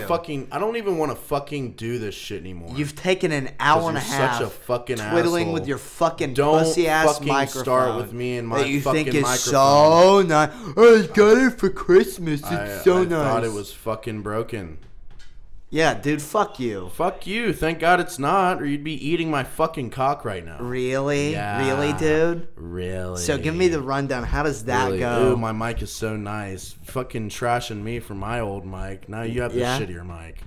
I don't even want to fucking do this shit anymore. You've taken an hour and a half such a fucking twiddling asshole. with your fucking Don't pussy-ass fucking microphone. start with me and my that you fucking think is microphone. so nice. Oh, I got it for Christmas. It's so nice. I thought it was fucking broken. Yeah, dude, fuck you. Fuck you. Thank God it's not, or you'd be eating my fucking cock right now. Really? Yeah. Really, dude? Really? So give me the rundown. How does that really? go? Ooh, my mic is so nice. Fucking trashing me for my old mic. Now you have the shittier mic.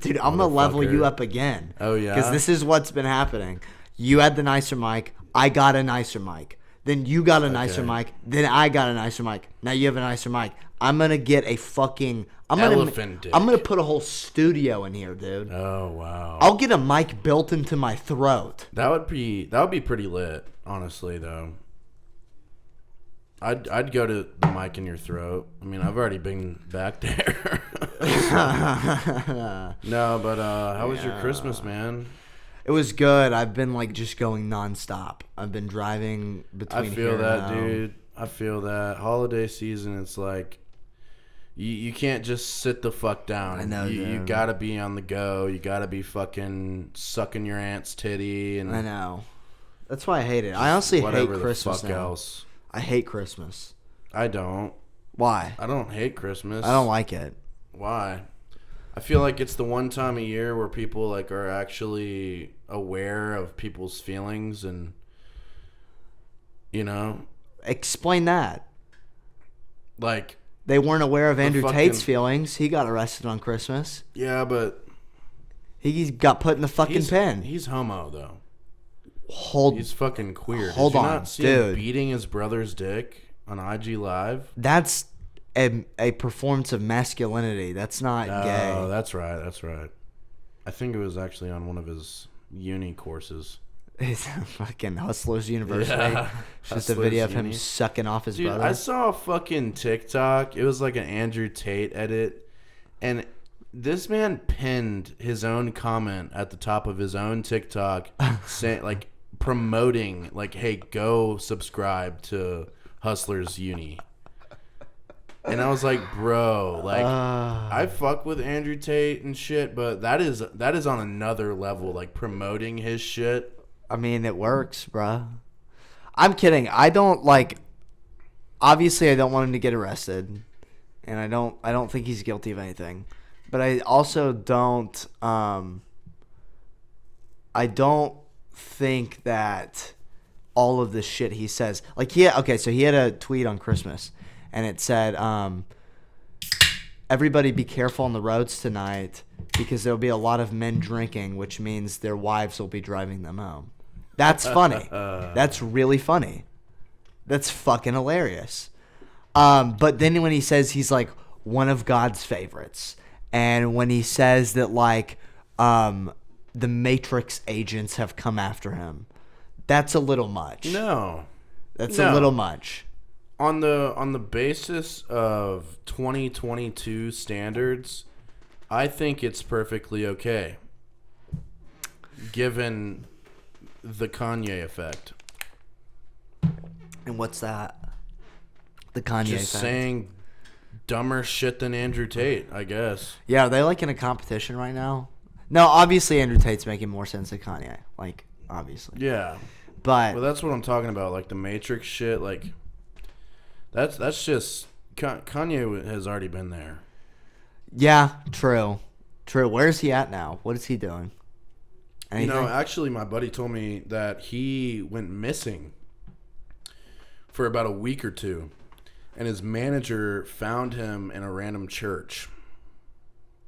Dude, I'm going to level you up again. Oh, yeah? Because this is what's been happening. You had the nicer mic. I got a nicer mic. Then you got a nicer mic. Then I got a nicer mic. Now you have a nicer mic. I'm going to get a fucking... elephant dick. I'm going to put a whole studio in here, dude. Oh, wow. I'll get a mic built into my throat. That would be pretty lit, honestly, though. I'd go to the mic in your throat. I mean, I've already been back there. No, but how was your Christmas, man? It was good. I've been like just going nonstop. I've been driving between. I feel that, dude. I feel that. Holiday season, it's like you can't just sit the fuck down. I know, you gotta be on the go. You gotta be fucking sucking your aunt's titty. And I know. That's why I hate it. I honestly hate Christmas now. Else. I hate Christmas. I don't. Why? I don't hate Christmas. I don't like it. Why? I feel like it's the one time a year where people like are actually aware of people's feelings and, you know. Explain that. Like they weren't aware of Andrew Tate's feelings. He got arrested on Christmas. Yeah, but he got put in the fucking pen. He's homo though. He's fucking queer. Hold on, Did you not see him beating his brother's dick on IG Live? That's a performance of masculinity. That's not gay. Oh, that's right. That's right. I think it was actually on one of his uni courses. It's fucking Hustlers University. Yeah. It's just a video of him sucking off his brother. I saw a fucking TikTok. It was like an Andrew Tate edit. And this man pinned his own comment at the top of his own TikTok saying, like, promoting, like, hey, go subscribe to Hustlers Uni. And I was like, bro, like, I fuck with Andrew Tate and shit, but that is on another level, like, promoting his shit. I mean, it works, bro. I'm kidding. I don't, like, obviously I don't want him to get arrested, and I don't think he's guilty of anything. But I also don't, I don't think that all of the shit he says, like, so he had a tweet on Christmas. And it said, everybody be careful on the roads tonight because there'll be a lot of men drinking, which means their wives will be driving them home. That's funny. That's really funny. That's fucking hilarious. But then when he says he's like one of God's favorites, and when he says that like the Matrix agents have come after him, that's a little much. No. That's a little much. On the basis of 2022 standards, I think it's perfectly okay, given the Kanye effect. And what's that? The Kanye effect? Just saying dumber shit than Andrew Tate, I guess. Yeah, are they like in a competition right now? No, obviously Andrew Tate's making more sense than Kanye. Like, obviously. Yeah. But well, that's what I'm talking about. Like the Matrix shit, like... That's just Kanye has already been there. Yeah, true. Where's he at now? What is he doing? Anything? You know, actually, my buddy told me that he went missing for about a week or two, and his manager found him in a random church.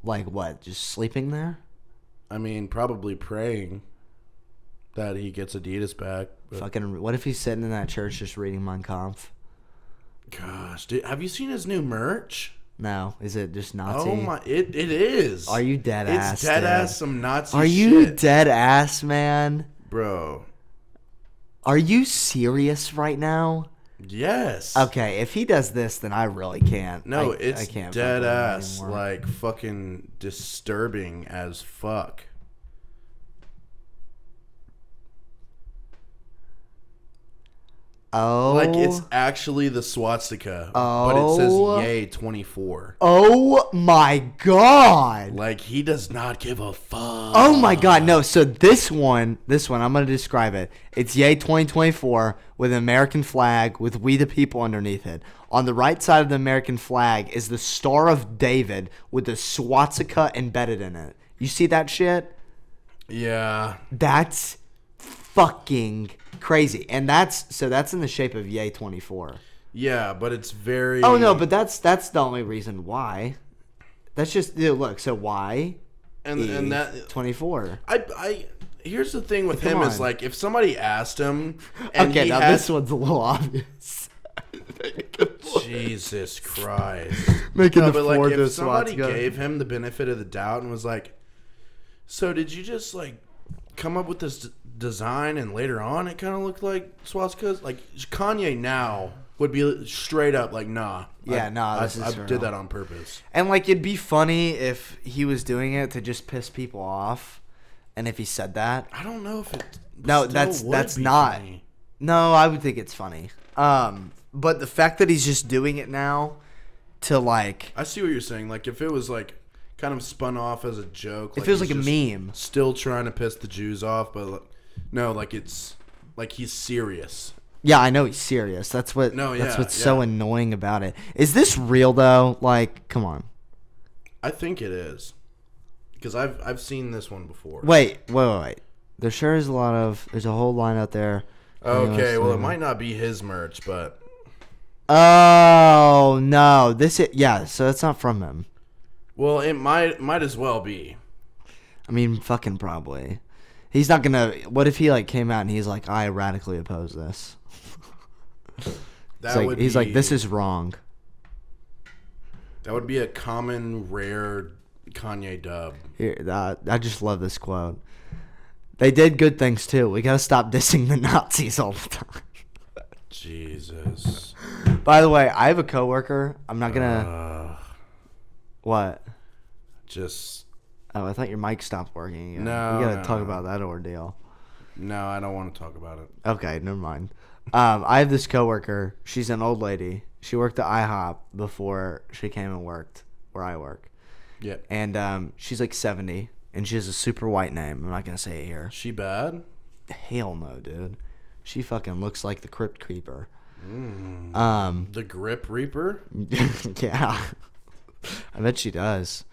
Like what? Just sleeping there? I mean, probably praying that he gets Adidas back. Fucking. What if he's sitting in that church just reading Mein Kampf? Gosh, dude, have you seen his new merch? No, is it just Nazi? Oh my, it is. Are you dead ass? It's dead ass some Nazi shit. Are you dead ass, man? Bro. Are you serious right now? Yes. Okay, if he does this, then I really can't. No, I it's can't dead ass, like fucking disturbing as fuck. Oh. Like, it's actually the swastika, but it says Yay 24. Oh my God. Like, he does not give a fuck. Oh my God, no. So this one, I'm going to describe it. It's Yay 2024 with an American flag with We the People underneath it. On the right side of the American flag is the Star of David with the swastika embedded in it. You see that shit? Yeah. That's fucking crazy. And that's in the shape of Yay 24. Yeah, but it's very... Oh no, but that's the only reason why. That's just, look, so why? And that 24. I here's the thing with Come him is on. like, if somebody asked him and Okay, he now had, this one's a little obvious. Jesus Christ. Making the But like, Ford if the somebody swastika. gave him the benefit of the doubt and was like, so did you just like come up with this design and later on it kind of looked like swastikas? Like, Kanye now would be straight up like, nah. Yeah, nah, this is I real. did that on purpose. And like, it'd be funny if he was doing it to just piss people off, and if he said that. I don't know if it. No, still that's would be not. funny. No, I would think it's funny. But the fact that he's just doing it now to like, I see what you're saying. Like, if it was like kind of spun off as a joke, it feels like he's a just meme. still trying to piss the Jews off, but like, no, like it's like he's serious. Yeah, I know he's serious. That's what. No, that's yeah, what's so yeah. annoying about it. Is this real though? Like, come on. I think it is because I've seen this one before. Wait. There sure is a lot of. There's a whole line out there. Okay, well, it might not be his merch, but Oh no! Yeah. So that's not from him. well, it might as well be. I mean, fucking probably. He's not gonna. What if he like came out and he's like, I radically oppose this. That would He's be, like, this is wrong. That would be a common, rare Kanye dub. Here, I just love this quote. They did good things too. We gotta stop dissing the Nazis all the time. Jesus. By the way, I have a coworker. I'm not gonna. What? Just Oh, I thought your mic stopped working again. No, we gotta no, talk no. about that ordeal. no, I don't want to talk about it. Okay, never mind. I have this coworker. She's an old lady. She worked at IHOP before she came and worked where I work. Yeah. And she's like 70, and she has a super white name. I'm not gonna say it here. She bad? Hell no, dude. She fucking looks like the Crypt Keeper. The Grip Reaper? Yeah, I bet she does.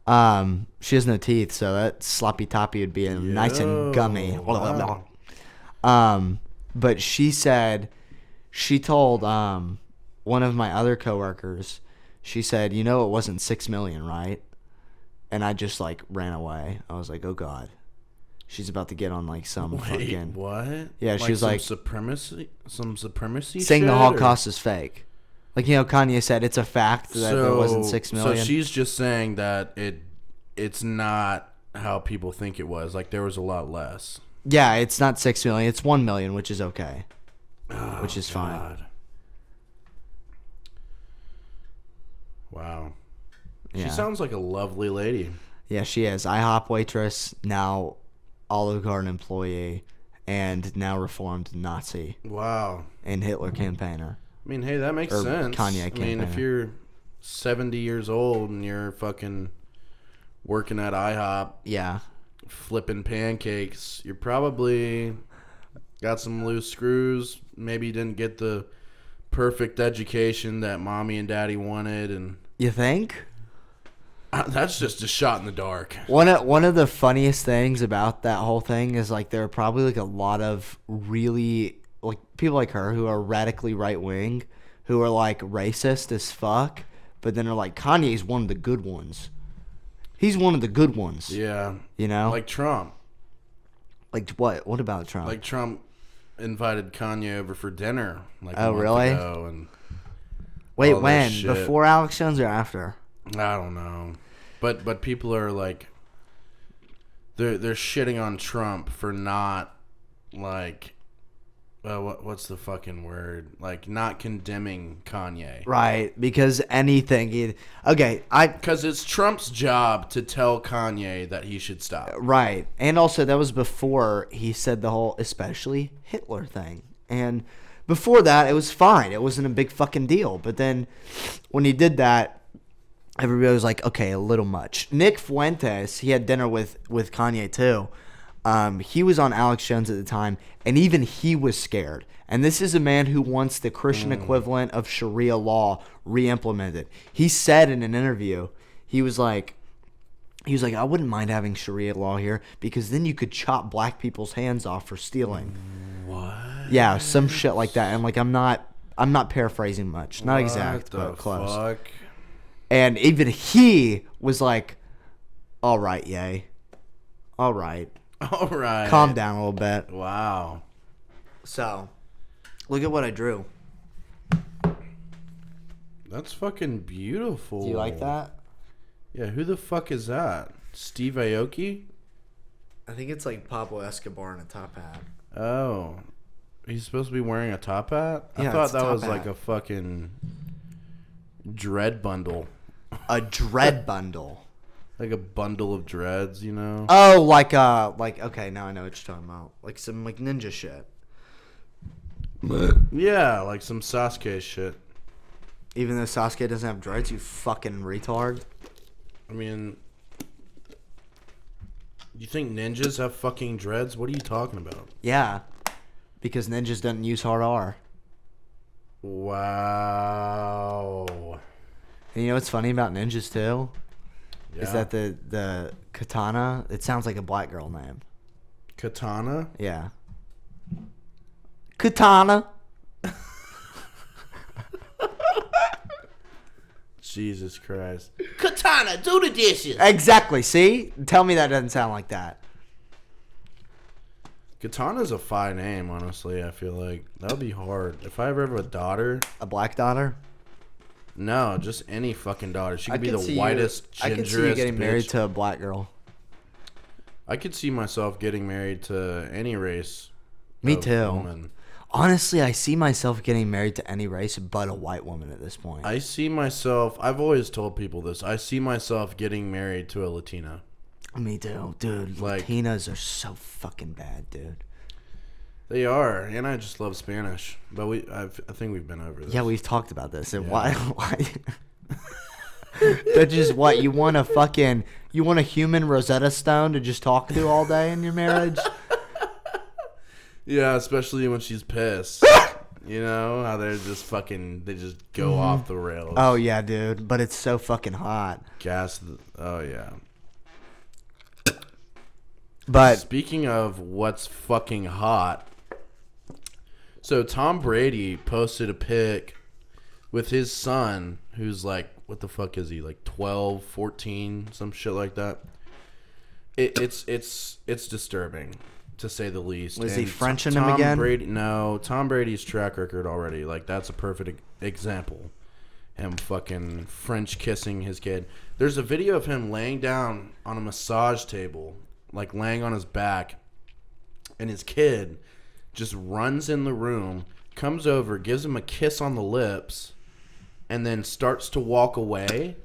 She has no teeth, so that sloppy toppy would be nice and gummy. Wow. But she told one of my other coworkers, she said, it wasn't 6 million, right? And I just like ran away. I was like, oh God, she's about to get on like some Wait, fucking what? Yeah, she was like supremacy saying shit, the or- Holocaust is fake. Like, Kanye said it's a fact that there wasn't 6 million. So she's just saying that it's not how people think it was. Like, there was a lot less. Yeah, it's not 6 million. It's 1 million, which is okay. Which is fine. God. Wow. Yeah. She sounds like a lovely lady. Yeah, she is. IHOP waitress, now Olive Garden employee, and now reformed Nazi Wow. and Hitler campaigner. I mean, hey, that makes Or sense. Kanye I mean, if campaigner. you're 70 years old and you're fucking working at IHOP, Yeah. flipping pancakes, you're probably got some loose screws. Maybe you didn't get the perfect education that mommy and daddy wanted, and You think? that's just a shot in the dark. One of the funniest things about that whole thing is like there are probably like a lot of really like people like her who are radically right wing, who are like racist as fuck, but then are like Kanye's one of the good ones. He's one of the good ones. Yeah. Like Like Trump. what? What about Trump? Like Trump invited Kanye over for dinner like a Oh, month really? ago, and Wait, all this when? shit. Before Alex Jones or after? I don't know. But people are like they're shitting on Trump for not like what's the fucking word? Like not condemning Kanye. Right, because anything. Because it's Trump's job to tell Kanye that he should stop. Right, and also that was before he said the whole, especially Hitler thing, and Before that, it was fine. It wasn't a big fucking deal. But then when he did that, everybody was like, okay, a little much. Nick Fuentes, he had dinner with Kanye too. He was on Alex Jones at the time, and even he was scared. And this is a man who wants the Christian equivalent of Sharia law re-implemented. He said in an interview, he was like, I wouldn't mind having Sharia law here because then you could chop black people's hands off for stealing. What? Yeah, some shit like that. And like I'm not paraphrasing much, not exact, but close. Fuck? And even he was like, "All right, yay, all right, calm down a little bit." Wow. So, look at what I drew. That's fucking beautiful. Do you like that? Yeah, who the fuck is that? Steve Aoki? I think it's like Pablo Escobar in a top hat. Oh. He's supposed to be wearing a top hat? Yeah, I thought it's a that top was like hat. a fucking dread bundle. A dread bundle. Like a bundle of dreads, you know? Oh, like okay, now I know what you're talking about. Like some like ninja shit. Yeah, like some Sasuke shit. Even though Sasuke doesn't have dreads, you fucking retard. I mean, you think ninjas have fucking dreads? What are you talking about? Yeah, because ninjas doesn't use hard R. Wow. And you know what's funny about ninjas too? Yeah. Is that the katana? It sounds like a black girl name. Katana? Yeah. Katana. Jesus Christ. Katana, do the dishes. Exactly. See? Tell me that doesn't sound like that. Katana's a fine name, honestly. I feel like that would be hard. If I ever have a daughter, A black daughter? no, just any fucking daughter. She could be the see whitest, I gingerest could see you getting bitch. married to a black girl. I could see myself getting married to any race. Me of too. woman. Honestly, I see myself getting married to any race but a white woman at this point. I see myself. I've always told people this. I see myself getting married to a Latina. Me too. Dude, Like- Latinas are so fucking bad, dude. They are, and I just love Spanish. But I think we've been over this. Yeah, we've talked about this. And Yeah. why? That's just what you want a human Rosetta Stone to just talk to all day in your marriage? Yeah, especially when she's pissed. You know how they just go off the rails. Oh yeah, dude. But it's so fucking hot. Oh yeah. But Speaking of what's fucking hot, so Tom Brady posted a pic with his son, who's like, what the fuck is he, like 12, 14, some shit like that. It's disturbing, to say the least. Was he And Frenching him again? No, Tom Brady's track record already, like that's a perfect example. Him fucking French kissing his kid. There's a video of him laying down on a massage table, like laying on his back, and his kid just runs in the room, comes over, gives him a kiss on the lips, and then starts to walk away.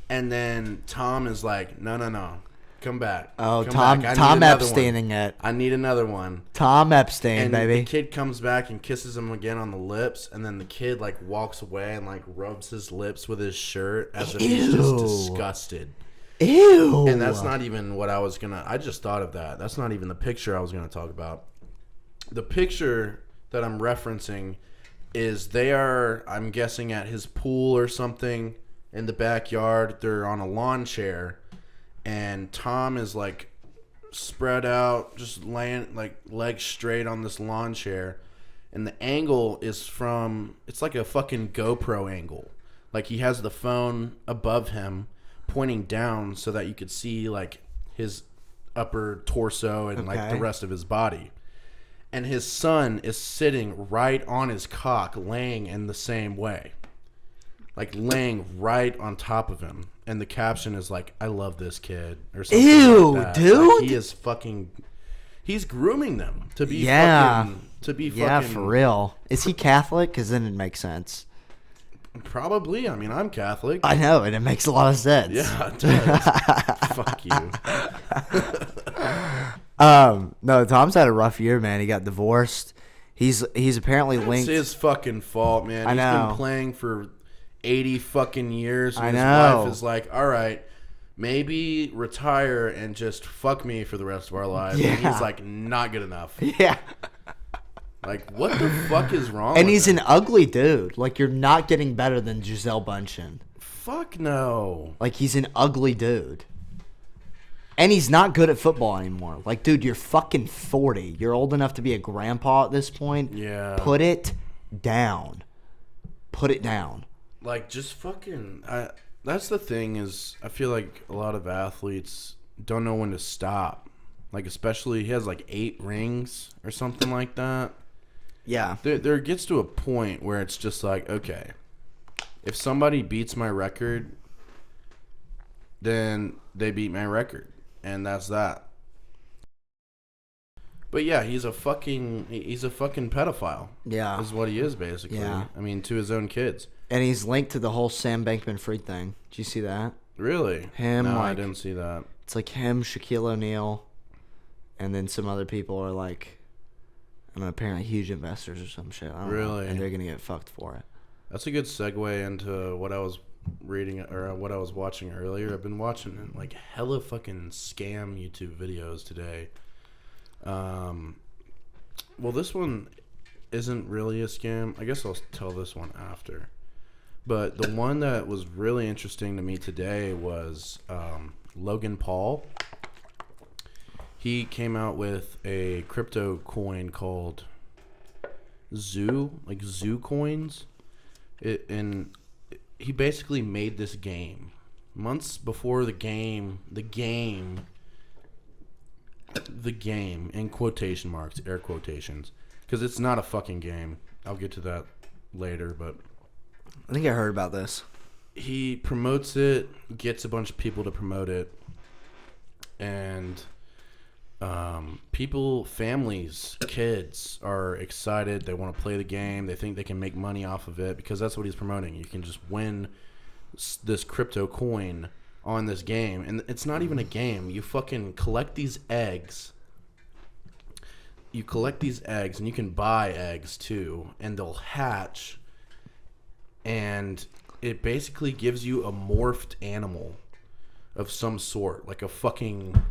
And then Tom is like, no, come back. oh, Come Tom back. I need another Epsteining one. it. I need another one. Tom Epstein, And baby. the kid comes back and kisses him again on the lips, and then the kid like walks away and like rubs his lips with his shirt as if he's just Ew. disgusted. Ew. And that's not even what I just thought of that. That's not even the picture I was gonna talk about. The picture that I'm referencing is they are, I'm guessing, at his pool or something in the backyard. They're on a lawn chair, and Tom is like spread out, just laying like legs straight on this lawn chair, and the angle is it's like a fucking GoPro angle. Like he has the phone above him pointing down so that you could see like his upper torso and like the Okay. rest of his body. And his son is sitting right on his cock, laying in the same way. Like laying right on top of him. And the caption is like, I love this kid. Or something Ew, like that. dude. Like, he is fucking... He's grooming them to be Yeah. fucking... To be fucking... Yeah, for real. Is he Catholic? Because then it makes sense. Probably. I mean, I'm Catholic. I know, and it makes a lot of sense. Yeah, it does. Fuck you. No, Tom's had a rough year, man. He got divorced. He's apparently It's linked. his fucking fault, man. I He's know. been playing for 80 fucking years. And I his know. wife is like, all right, maybe retire and just fuck me for the rest of our lives. Yeah. And he's like, not good enough. Yeah. Like, what the fuck is wrong And with he's him? an ugly dude. Like, you're not getting better than Giselle Bundchen. Fuck no. Like, he's an ugly dude. And he's not good at football anymore. Like, dude, you're fucking 40. You're old enough to be a grandpa at this point. Yeah. Put it down. Put it down. Like, just fucking... that's the thing is, I feel like a lot of athletes don't know when to stop. Like, especially, he has like 8 rings or something like that. Yeah. There gets to a point where it's just like, okay, if somebody beats my record, then they beat my record, and that's that. But yeah, he's a fucking pedophile. Yeah. Is what he is basically. Yeah. I mean, to his own kids. And he's linked to the whole Sam Bankman-Fried thing. Did you see that? Really? Him, No, I like- didn't see that. It's like him, Shaquille O'Neal, and then some other people are like, I don't know, apparently huge investors or some shit. I don't know. Really? And they're going to get fucked for it. That's a good segue into what I was reading or what I was watching earlier. I've been watching like hella fucking scam YouTube videos today. Well, this one isn't really a scam. I guess I'll tell this one after. But the one that was really interesting to me today was Logan Paul. He came out with a crypto coin called Zoo, like Zoo coins. And he basically made this game months before the game in quotation marks, air quotations, because it's not a fucking game. I'll get to that later, but I think I heard about this. he promotes it, gets a bunch of people to promote it, and people, families, kids are excited. They want to play the game. They think they can make money off of it because that's what he's promoting. You can just win this crypto coin on this game, and it's not even a game. You fucking collect these eggs. You collect these eggs, and you can buy eggs too, and they'll hatch, and it basically gives you a morphed animal of some sort, like a fucking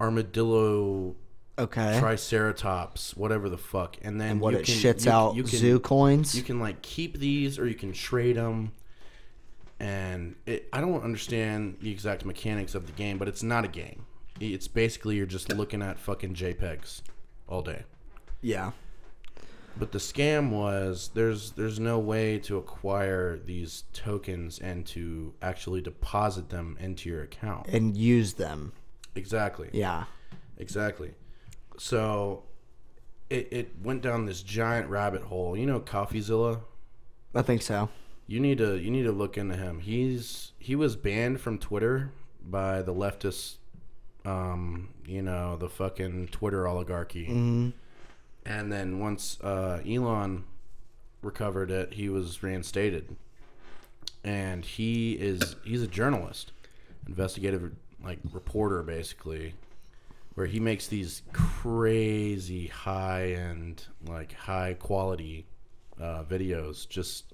armadillo, Okay. triceratops, whatever the fuck. And then And what you it can, shits you, out you can, zoo coins? You can like keep these, or you can trade them. And I don't understand the exact mechanics of the game, but it's not a game. It's basically you're just looking at fucking JPEGs all day. Yeah. But the scam was there's no way to acquire these tokens and to actually deposit them into your account. And use them. Exactly. Yeah. Exactly. So it went down this giant rabbit hole. You know CoffeeZilla? I think so. You need to look into him. He was banned from Twitter by the leftist, the fucking Twitter oligarchy. Mm-hmm. And then once Elon recovered it, he was reinstated. And he's a journalist, investigative reporter basically, where he makes these crazy high-end, high-quality videos just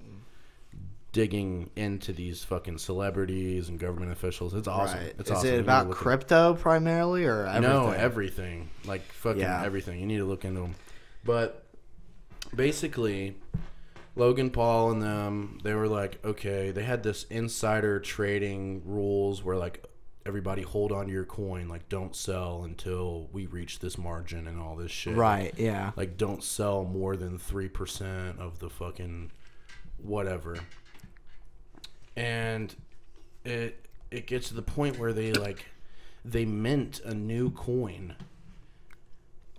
digging into these fucking celebrities and government officials. It's awesome. Right. It's Is awesome. it You need to about look crypto primarily or everything? No, everything. Like fucking Yeah. everything. You need to look into them. But basically, Logan Paul and them, they were like, okay, they had this insider trading rules where everybody hold on to your coin, don't sell until we reach this margin and all this shit. Right, yeah. Don't sell more than 3% of the fucking whatever. And it gets to the point where they mint a new coin,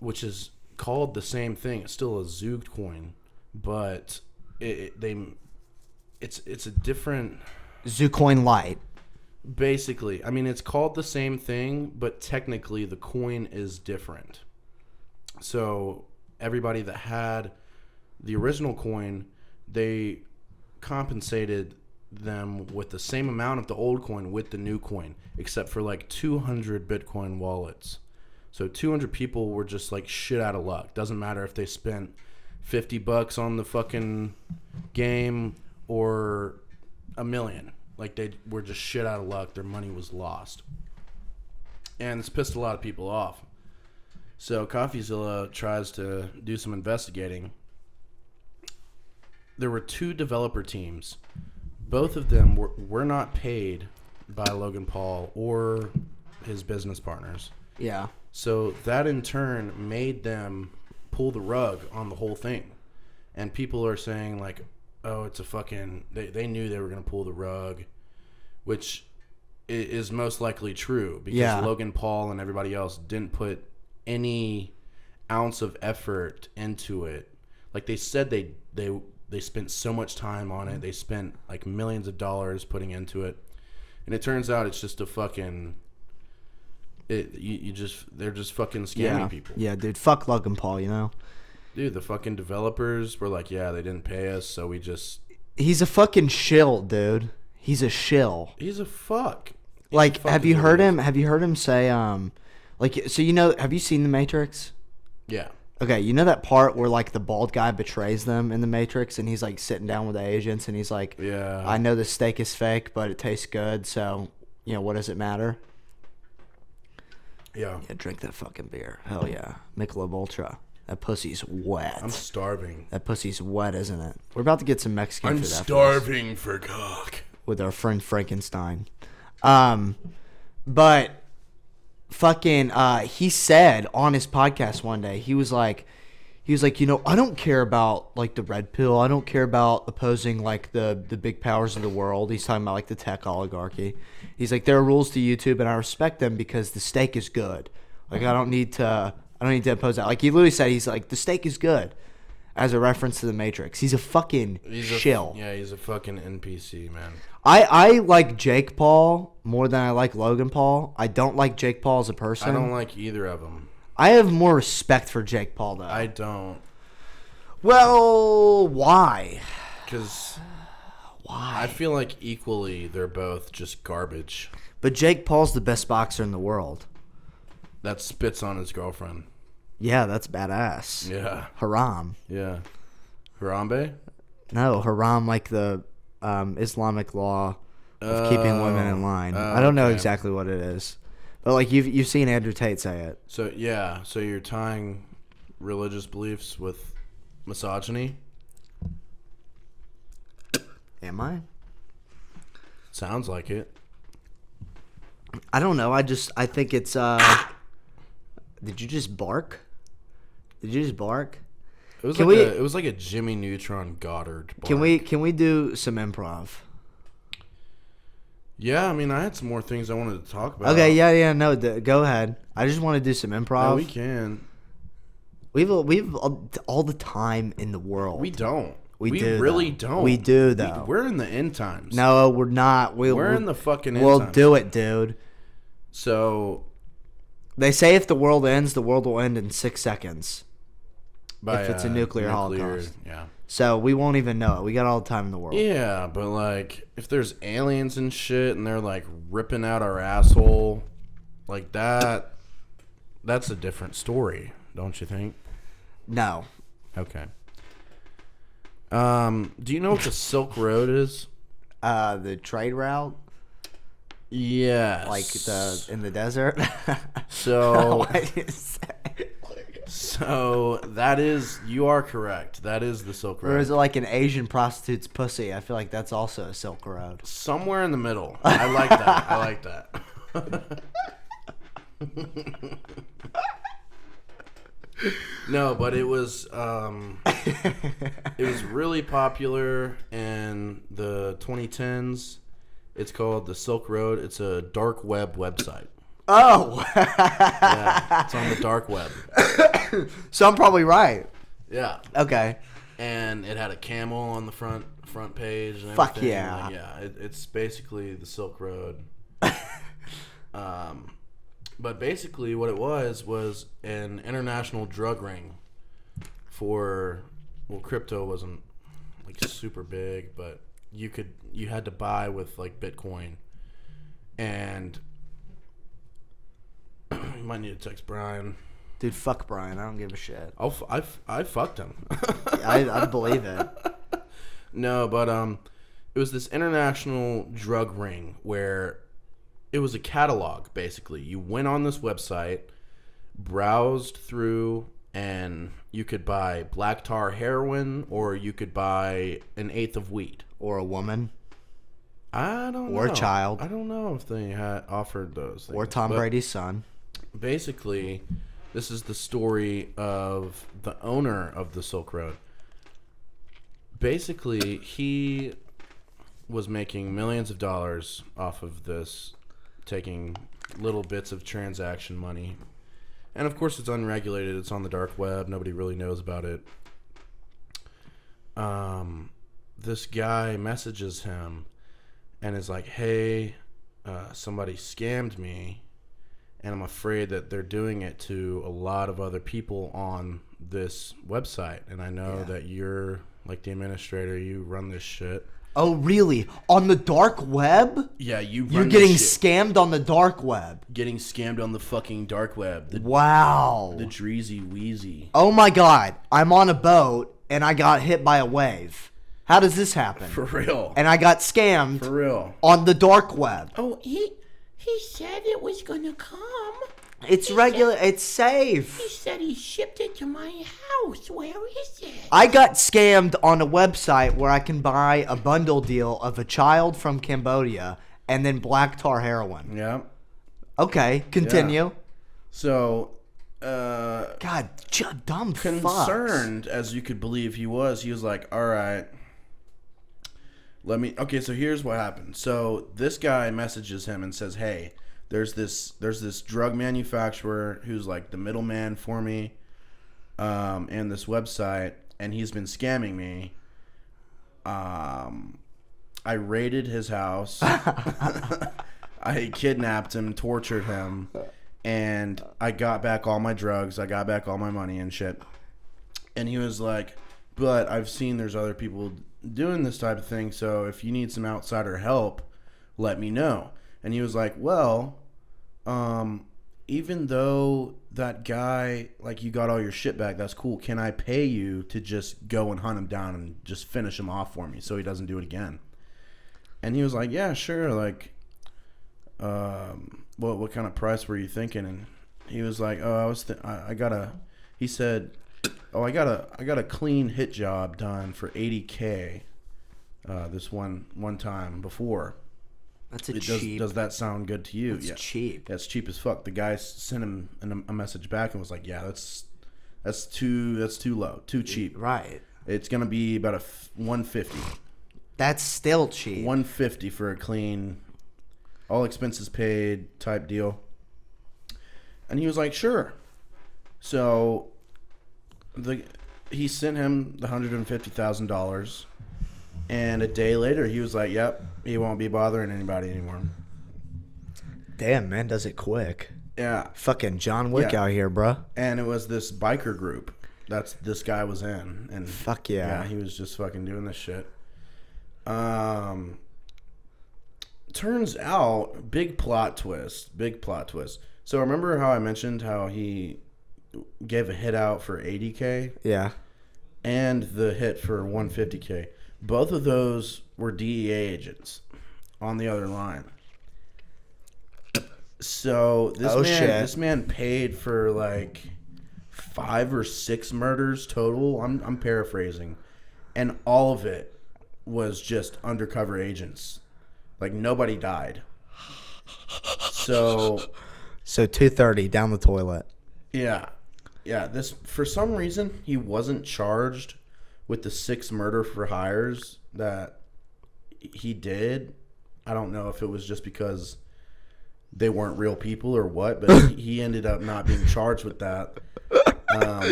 which is called the same thing. It's still a Zoog coin, but it's a different. Zoocoin Light. Basically, I mean, it's called the same thing, but technically the coin is different. So everybody that had the original coin, they compensated them with the same amount of the old coin with the new coin, except for 200 Bitcoin wallets. So 200 people were just like shit out of luck. Doesn't matter if they spent $50 on the fucking game or $1 million. Like, they were just shit out of luck. Their money was lost. And it's pissed a lot of people off. So CoffeeZilla tries to do some investigating. There were 2 developer teams. Both of them were not paid by Logan Paul or his business partners. Yeah. So that in turn made them pull the rug on the whole thing. And people are saying like, oh, it's a fucking... They knew they were going to pull the rug, which is most likely true because Logan Paul and everybody else didn't put any ounce of effort into it. Like they said they spent so much time on it. They spent like millions of dollars putting into it. And it turns out it's just a fucking... they're just fucking scamming people. Yeah, dude, fuck Logan Paul, you know? Dude, the fucking developers were like, yeah, they didn't pay us, so we just... He's a fucking shill, dude. He's a shill. He's a fuck. Like, have you heard him say, like, so you know, have you seen The Matrix? Yeah. Okay, you know that part where, like, the bald guy betrays them in The Matrix, and he's, like, sitting down with the agents, and he's like, yeah, I know the steak is fake, but it tastes good, so, you know, what does it matter? Yeah. Yeah, drink that fucking beer. Hell yeah. Michelob Ultra. That pussy's wet. I'm starving. That pussy's wet, isn't it? We're about to get some Mexican food I'm after starving for cock. with our friend Frankenstein. But fucking he said on his podcast one day, he was like, you know, I don't care about like the red pill. I don't care about opposing like the big powers of the world. He's talking about like the tech oligarchy. He's like, there are rules to YouTube and I respect them because the steak is good. Like I don't need to oppose that. Like he literally said, he's like, the steak is good, as a reference to the Matrix. He's a fucking shill. He's a fucking NPC, man. I like Jake Paul more than I like Logan Paul. I don't like Jake Paul as a person. I don't like either of them. I have more respect for Jake Paul, though. I don't. Well, why? Because why? I feel like equally they're both just garbage. But Jake Paul's the best boxer in the world. That spits on his girlfriend. Yeah, that's badass. Yeah. Haram. Yeah. Harambe? No, haram like the Islamic law of keeping women in line. I don't know exactly what it is. But like you've seen Andrew Tate say it. So yeah, so you're tying religious beliefs with misogyny? Am I? Sounds like it. I don't know. I think it's Did you just bark? Did you just bark? It was like a Jimmy Neutron Goddard bark. Can we do some improv? Yeah, I mean, I had some more things I wanted to talk about. Okay, yeah, no, go ahead. I just want to do some improv. No, we can. We've all the time in the world. We don't. We really don't. We do, though. We're in the end times. No, we're not. We're in the fucking end times. We'll do it, dude. So... They say if the world ends, the world will end in 6 seconds. If it's a nuclear holocaust. Yeah. So we won't even know it. We got all the time in the world. Yeah, but like if there's aliens and shit and they're like ripping out our asshole like that's a different story, don't you think? No. Okay. Do you know what the Silk Road is? The trade route? Yes. Like in the desert? So So that is, you are correct. That is the Silk Road. Or is it like an Asian prostitute's pussy? I feel like that's also a Silk Road. Somewhere in the middle. I like that. I like that. No, but it was really popular in the 2010s. It's called the Silk Road. It's a dark web website. Oh. Yeah, it's on the dark web. So I'm probably right. Yeah. Okay. And it had a camel on the front page. And fuck everything. yeah. Yeah, it's basically the Silk Road. But basically what it was an international drug ring for, well, crypto wasn't like super big, but you had to buy with like Bitcoin, and You might need to text Brian. Dude, fuck Brian. I don't give a shit. I fucked him. I believe it. No, but it was this international drug ring where it was a catalog, basically. You went on this website, browsed through, and you could buy black tar heroin, or you could buy an eighth of weed. Or a woman. I don't know. Or a child. I don't know if they had offered those things. Or Tom Brady's son. Basically, this is the story of the owner of the Silk Road. Basically, he was making millions of dollars off of this, taking little bits of transaction money. And of course, it's unregulated. It's on the dark web. Nobody really knows about it. This guy messages him and is like, hey, somebody scammed me, and I'm afraid that they're doing it to a lot of other people on this website. And I know that you're like the administrator. You run this shit. Oh, really? On the dark web? Yeah, you're getting scammed on the dark web. Getting scammed on the fucking dark web. Wow. The Dreezy Wheezy. Oh my God. I'm on a boat and I got hit by a wave. How does this happen? For real. And I got scammed. For real. On the dark web. Oh, he said it was gonna come. It's regular. It's safe. He said he shipped it to my house. Where is it? I got scammed on a website where I can buy a bundle deal of a child from Cambodia and then black tar heroin. Yeah. Okay, continue. Yeah. So, God, dumb concerned fucks. as you could believe he was like, all right, okay, so here's what happened. So this guy messages him and says, hey, there's this drug manufacturer who's like the middleman for me, and this website, and he's been scamming me. I raided his house. I kidnapped him, tortured him, and I got back all my drugs. I got back all my money and shit. And he was like, but I've seen there's other people doing this type of thing, so if you need some outsider help, let me know. And he was like, well, even though that guy, like, you got all your shit back, that's cool. Can I pay you to just go and hunt him down and just finish him off for me so he doesn't do it again? And he was like, yeah, sure. Like, what kind of price were you thinking? And he was like, oh, he said, oh, I got a clean hit job done for $80K, this one time before. That's cheap. Does that sound good to you? That's cheap. That's cheap as fuck. The guy sent him a message back and was like, yeah, that's too low, too cheap. Right. It's gonna be about a $150. That's still cheap. $150 for a clean, all expenses paid type deal. And he was like, sure. So he sent him the $150,000. And a day later, he was like, yep, he won't be bothering anybody anymore. Damn, man, does it quick. Yeah. Fucking John Wick out here, bro. And it was this biker group that this guy was in. And fuck yeah. Yeah, he was just fucking doing this shit. Turns out, big plot twist. So remember how I mentioned how he gave a hit out for $80K? Yeah. And the hit for $150K. Both of those were DEA agents on the other line. So this man paid for like 5 or 6 murders total. I'm paraphrasing, and all of it was just undercover agents. Like, nobody died. So 230 down the toilet. Yeah. This, for some reason, he wasn't charged with the 6 murder for hires that he did. I don't know if it was just because they weren't real people or what, but he ended up not being charged with that.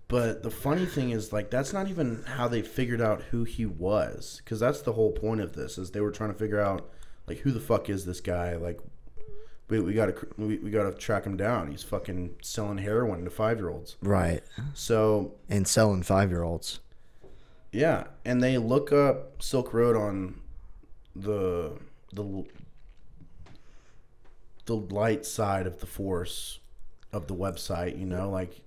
But the funny thing is, like, that's not even how they figured out who he was, because that's the whole point of this, is they were trying to figure out, like, who the fuck is this guy? Like, we gotta track him down. He's fucking selling heroin to 5-year-olds. Right. So, and selling 5-year-olds. Yeah, and they look up Silk Road on the light side of the force of the website, you know, like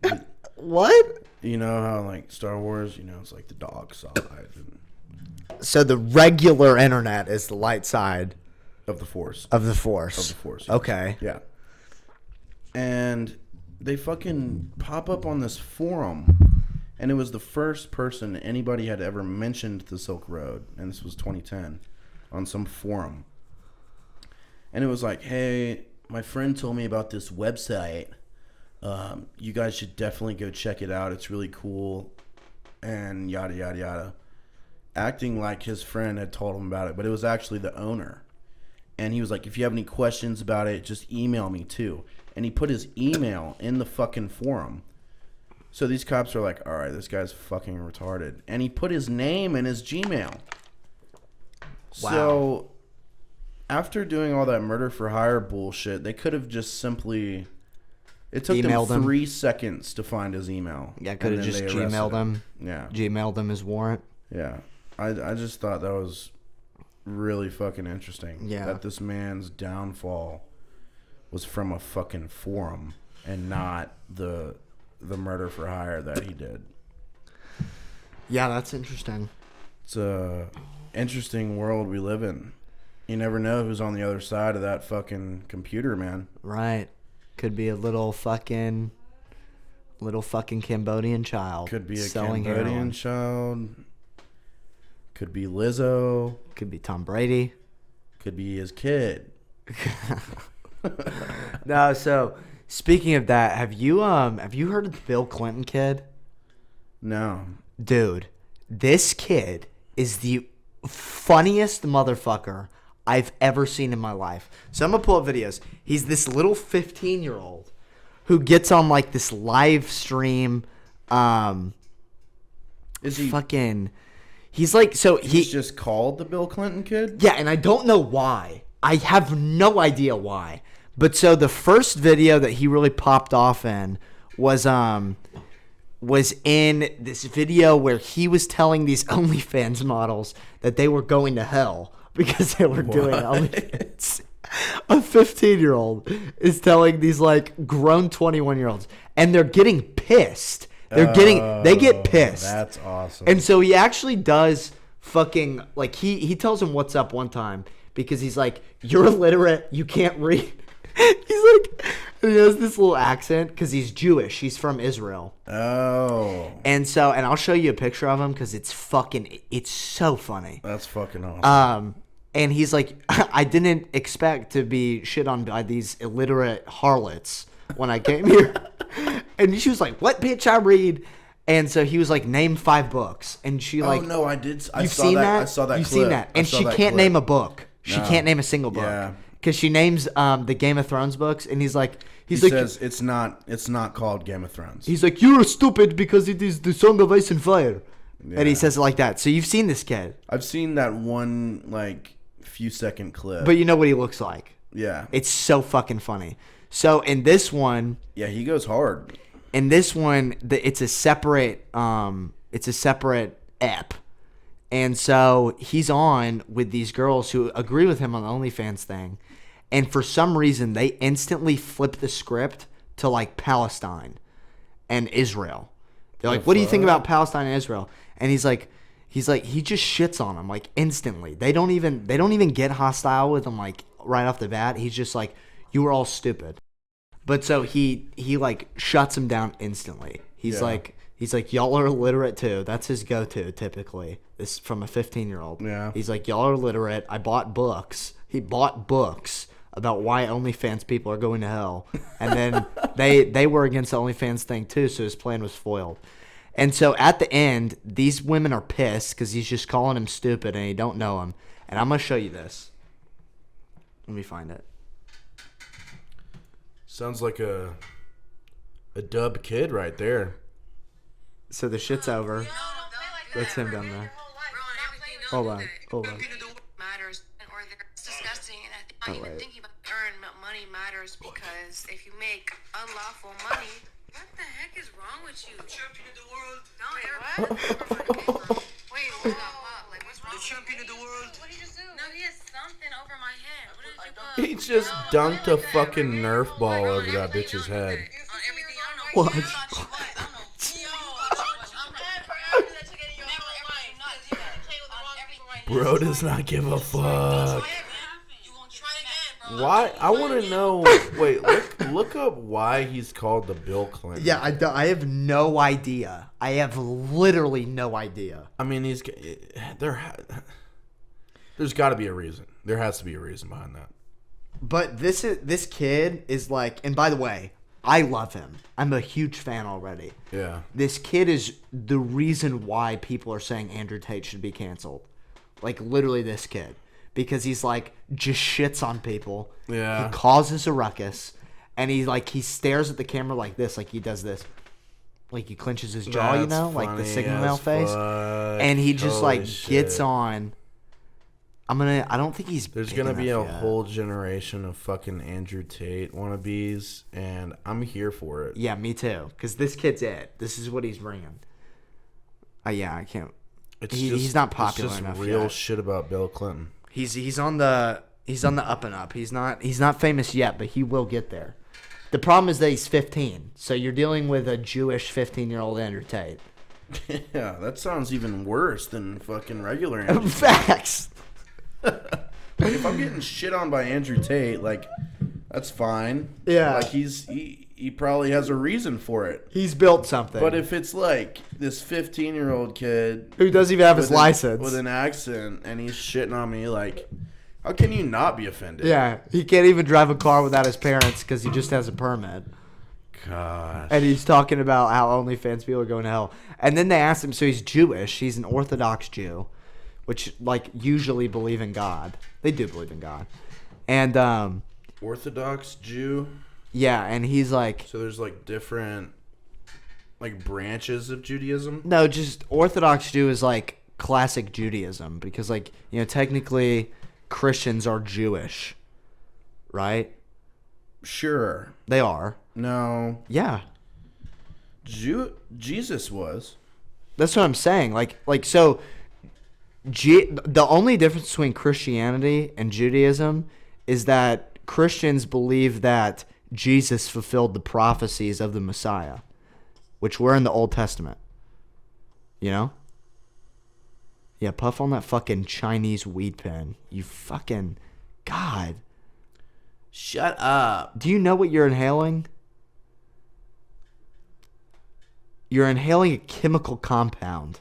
What? you know how like Star Wars, you know, it's like the dark side So the regular internet is the light side of the Force. of the Force. Of the Force. Yes. Okay. Yeah. And they fucking pop up on this forum, and it was the first person anybody had ever mentioned the Silk Road, and this was 2010, on some forum. And it was like, hey, my friend told me about this website. You guys should definitely go check it out. It's really cool. And yada, yada, yada. Acting like his friend had told him about it, but it was actually the owner. And he was like, if you have any questions about it, just email me too. And he put his email in the fucking forum. So these cops are like, all right, this guy's fucking retarded. And he put his name in his Gmail. Wow. So after doing all that murder for hire bullshit, they could have just simply... It took Emailed them him. 3 seconds to find his email. Yeah, could have and then just they arrested Gmailed him. Yeah. Gmailed him his warrant. Yeah. I just thought that was really fucking interesting. Yeah. That this man's downfall was from a fucking forum and not the murder for hire that he did. Yeah, that's interesting. It's a interesting world we live in. You never know who's on the other side of that fucking computer, man. Right. Could be a little fucking Cambodian child. Could be a selling Cambodian heroin. child. Could be Lizzo. Could be Tom Brady. Could be his kid. No, so speaking of that, have you heard of the Bill Clinton kid? No. Dude, this kid is the funniest motherfucker I've ever seen in my life. So I'm gonna pull up videos. He's this little 15-year-old who gets on like this live stream. Is he? Fucking. He's like, so He's just called the Bill Clinton kid? Yeah, and I don't know why. I have no idea why. But so the first video that he really popped off in was in this video where he was telling these OnlyFans models that they were going to hell because they were doing OnlyFans. A 15-year-old is telling these like grown 21-year-olds, and they're getting pissed. They get pissed. That's awesome. And so he actually does fucking, like, he tells him what's up one time because he's like, you're illiterate, you can't read. He's like, he has this little accent because he's Jewish. He's from Israel. Oh. And so, and I'll show you a picture of him because it's so funny. That's fucking awesome. And he's like, I didn't expect to be shit on by these illiterate harlots when I came here. And she was like, what, bitch, I read. And so he was like, name 5 books. And she like, oh, no, I did. I you've saw seen that. that? I saw that You've clip. seen that. I And saw she that can't clip. name a book. She No. can't name a single book. Yeah. Because she names the Game of Thrones books. And he's like, He says it's not called Game of Thrones. he's like, you're stupid because it is the Song of Ice and Fire. Yeah. And he says it like that. So you've seen this kid. I've seen that one like few second clip. But you know what he looks like. yeah. It's so fucking funny. So in this one, Yeah, he goes hard. it's a separate app. And so he's on with these girls who agree with him on the OnlyFans thing. And for some reason, they instantly flip the script to like Palestine and Israel. They're like, what do you think about Palestine and Israel? And he's like, he just shits on them like instantly. They don't even get hostile with him like right off the bat. He's just like, you were all stupid. But so he like shuts him down instantly. He's like, y'all are illiterate too. That's his go-to typically. This from a 15-year-old. Yeah. He's like, y'all are illiterate. I bought books. He bought books about why OnlyFans people are going to hell. And then they were against the OnlyFans thing too, so his plan was foiled. And so at the end, these women are pissed because he's just calling him stupid and he don't know him. And I'm going to show you this. Let me find it. Sounds like a dub kid right there. So the shit's over. That's him down there. Hold on. Matters, or it's disgusting, and I think not even thinking about earn money matters because if you make unlawful money, what the heck is wrong with you? Champion of the world. No, wait, what? Wait, hold up, like what's wrong? The champion of the world. What did he just do? No, he get something over my head. What did you put? He just dunked a fucking Nerf ball over that bitch's head. On everything, I don't know. Bro does not give a fuck. Why? I want to know. Wait, look up why he's called the Bill Clinton. Yeah, I have no idea. I have literally no idea. I mean, there's got to be a reason. There has to be a reason behind that. But this kid is like, and by the way, I love him. I'm a huge fan already. Yeah. This kid is the reason why people are saying Andrew Tate should be canceled. Like, literally this kid. Because he's like, just shits on people. Yeah. He causes a ruckus. And he stares at the camera like this, like he does this. Like he clenches his jaw, That's you know? Like the funny Sigma male as face. fuck. And he just Holy like shit. gets on. I don't think he's There's big gonna be a enough yet. whole generation of fucking Andrew Tate wannabes, and I'm here for it. Yeah, me too. Because this kid's it. This is what he's bringing. Yeah, I can't. He's not popular it's just enough real yet. shit about Bill Clinton. He's on the up and up. He's not famous yet, but he will get there. The problem is that he's 15. So you're dealing with a Jewish 15-year-old Andrew Tate. Yeah, that sounds even worse than fucking regular Andrew. Facts. If I'm getting shit on by Andrew Tate, like, that's fine. Yeah. Like, he probably has a reason for it. He's built something. But if it's like this 15-year-old kid who doesn't even have his license. with an accent and he's shitting on me, like, how can you not be offended? Yeah, he can't even drive a car without his parents because he just has a permit. Gosh. And he's talking about how OnlyFans people are going to hell. And then they asked him, so he's Jewish. He's an Orthodox Jew, which, like, usually believe in God. They do believe in God. And, Orthodox Jew? yeah, and he's like, So there's, like, different, like, branches of Judaism? no, just Orthodox Jew is, like, classic Judaism. Because, like, you know, technically Christians are Jewish, right? Sure. They are. No. Yeah. Jesus was. That's what I'm saying. Like so, the only difference between Christianity and Judaism is that Christians believe that Jesus fulfilled the prophecies of the Messiah, which were in the Old Testament. You know? Yeah, puff on that fucking Chinese weed pen. You fucking... God. Shut up. Do you know what you're inhaling? You're inhaling a chemical compound.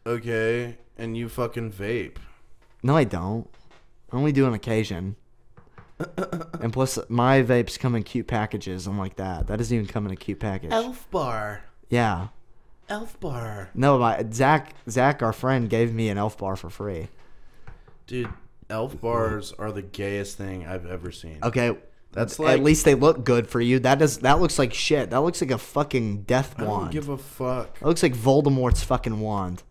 Okay, and you fucking vape. No, I don't. I only do on occasion. And plus, my vapes come in cute packages. I'm like that. That doesn't even come in a cute package. Elf bar. Yeah. Elf bar. No, Zach, our friend, gave me an Elf bar for free. Dude, elf bars are the gayest thing I've ever seen. Okay. That's like... At least they look good for you. That looks like shit. That looks like a fucking death I wand. don't give a fuck. That looks like Voldemort's fucking wand.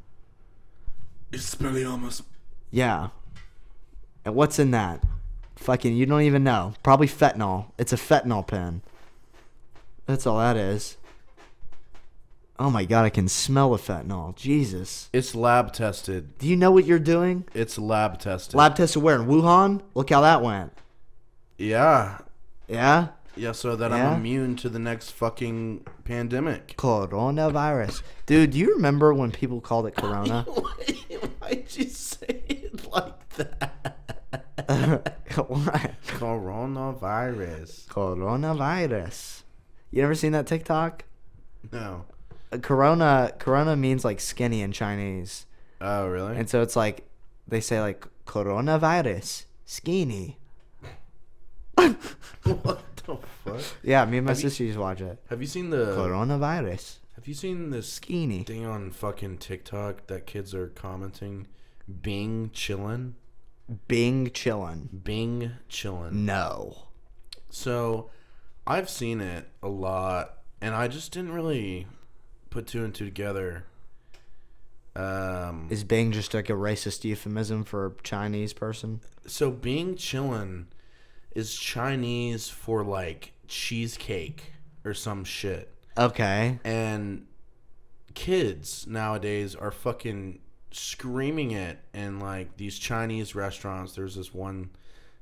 Expelliarmus. Yeah. And what's in that? Fucking, you don't even know. Probably fentanyl. It's a fentanyl pen. That's all that is. Oh my god, I can smell the fentanyl. Jesus. It's lab tested. Do you know what you're doing? It's lab tested. Lab tested where? In Wuhan? Look how that went. Yeah. Yeah? Yeah, so that Yeah? I'm immune to the next fucking pandemic. Coronavirus. Dude, do you remember when people called it Corona? Why'd you say it like that? What? Coronavirus. Coronavirus. You never seen that TikTok? No. Corona means like skinny in Chinese. Oh, really? And so it's like, they say like, coronavirus, skinny. What the fuck? Yeah, me and my sister used to watch it. Have you seen the... Coronavirus, Have you seen this skinny. thing on fucking TikTok that kids are commenting? Bing chillin'? Bing chillin'. Bing chillin'. No. So, I've seen it a lot, and I just didn't really put two and two together. Is Bing just like a racist euphemism for a Chinese person? So, Bing chillin' is Chinese for, like, cheesecake or some shit. Okay. And kids nowadays are fucking screaming it in like these Chinese restaurants. There's this one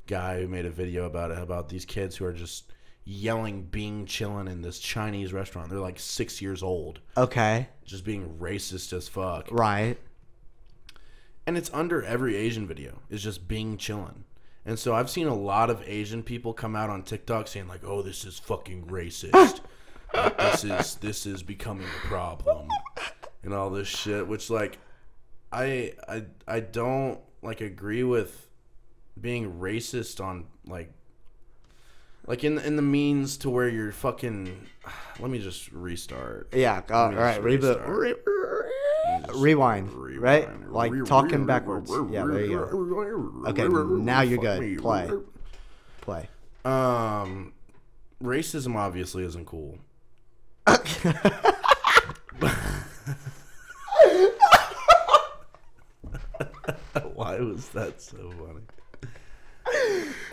guy who made a video about it, about these kids who are just yelling being chillin' in this Chinese restaurant. They're like 6 years old. Okay. Just being racist as fuck. Right. And it's under every Asian video. It's just being chillin'. And so I've seen a lot of Asian people come out on TikTok saying like, "Oh, this is fucking racist. Like, this is becoming a problem." And all this shit, which like I don't like agree with being racist on like in the means to where you're fucking. Let me just restart. Yeah. All right. Reboot. Rewind. Right. Like talking backwards. Yeah. There you go. Okay. Now you're good. Play. Racism obviously isn't cool. Why was that so funny?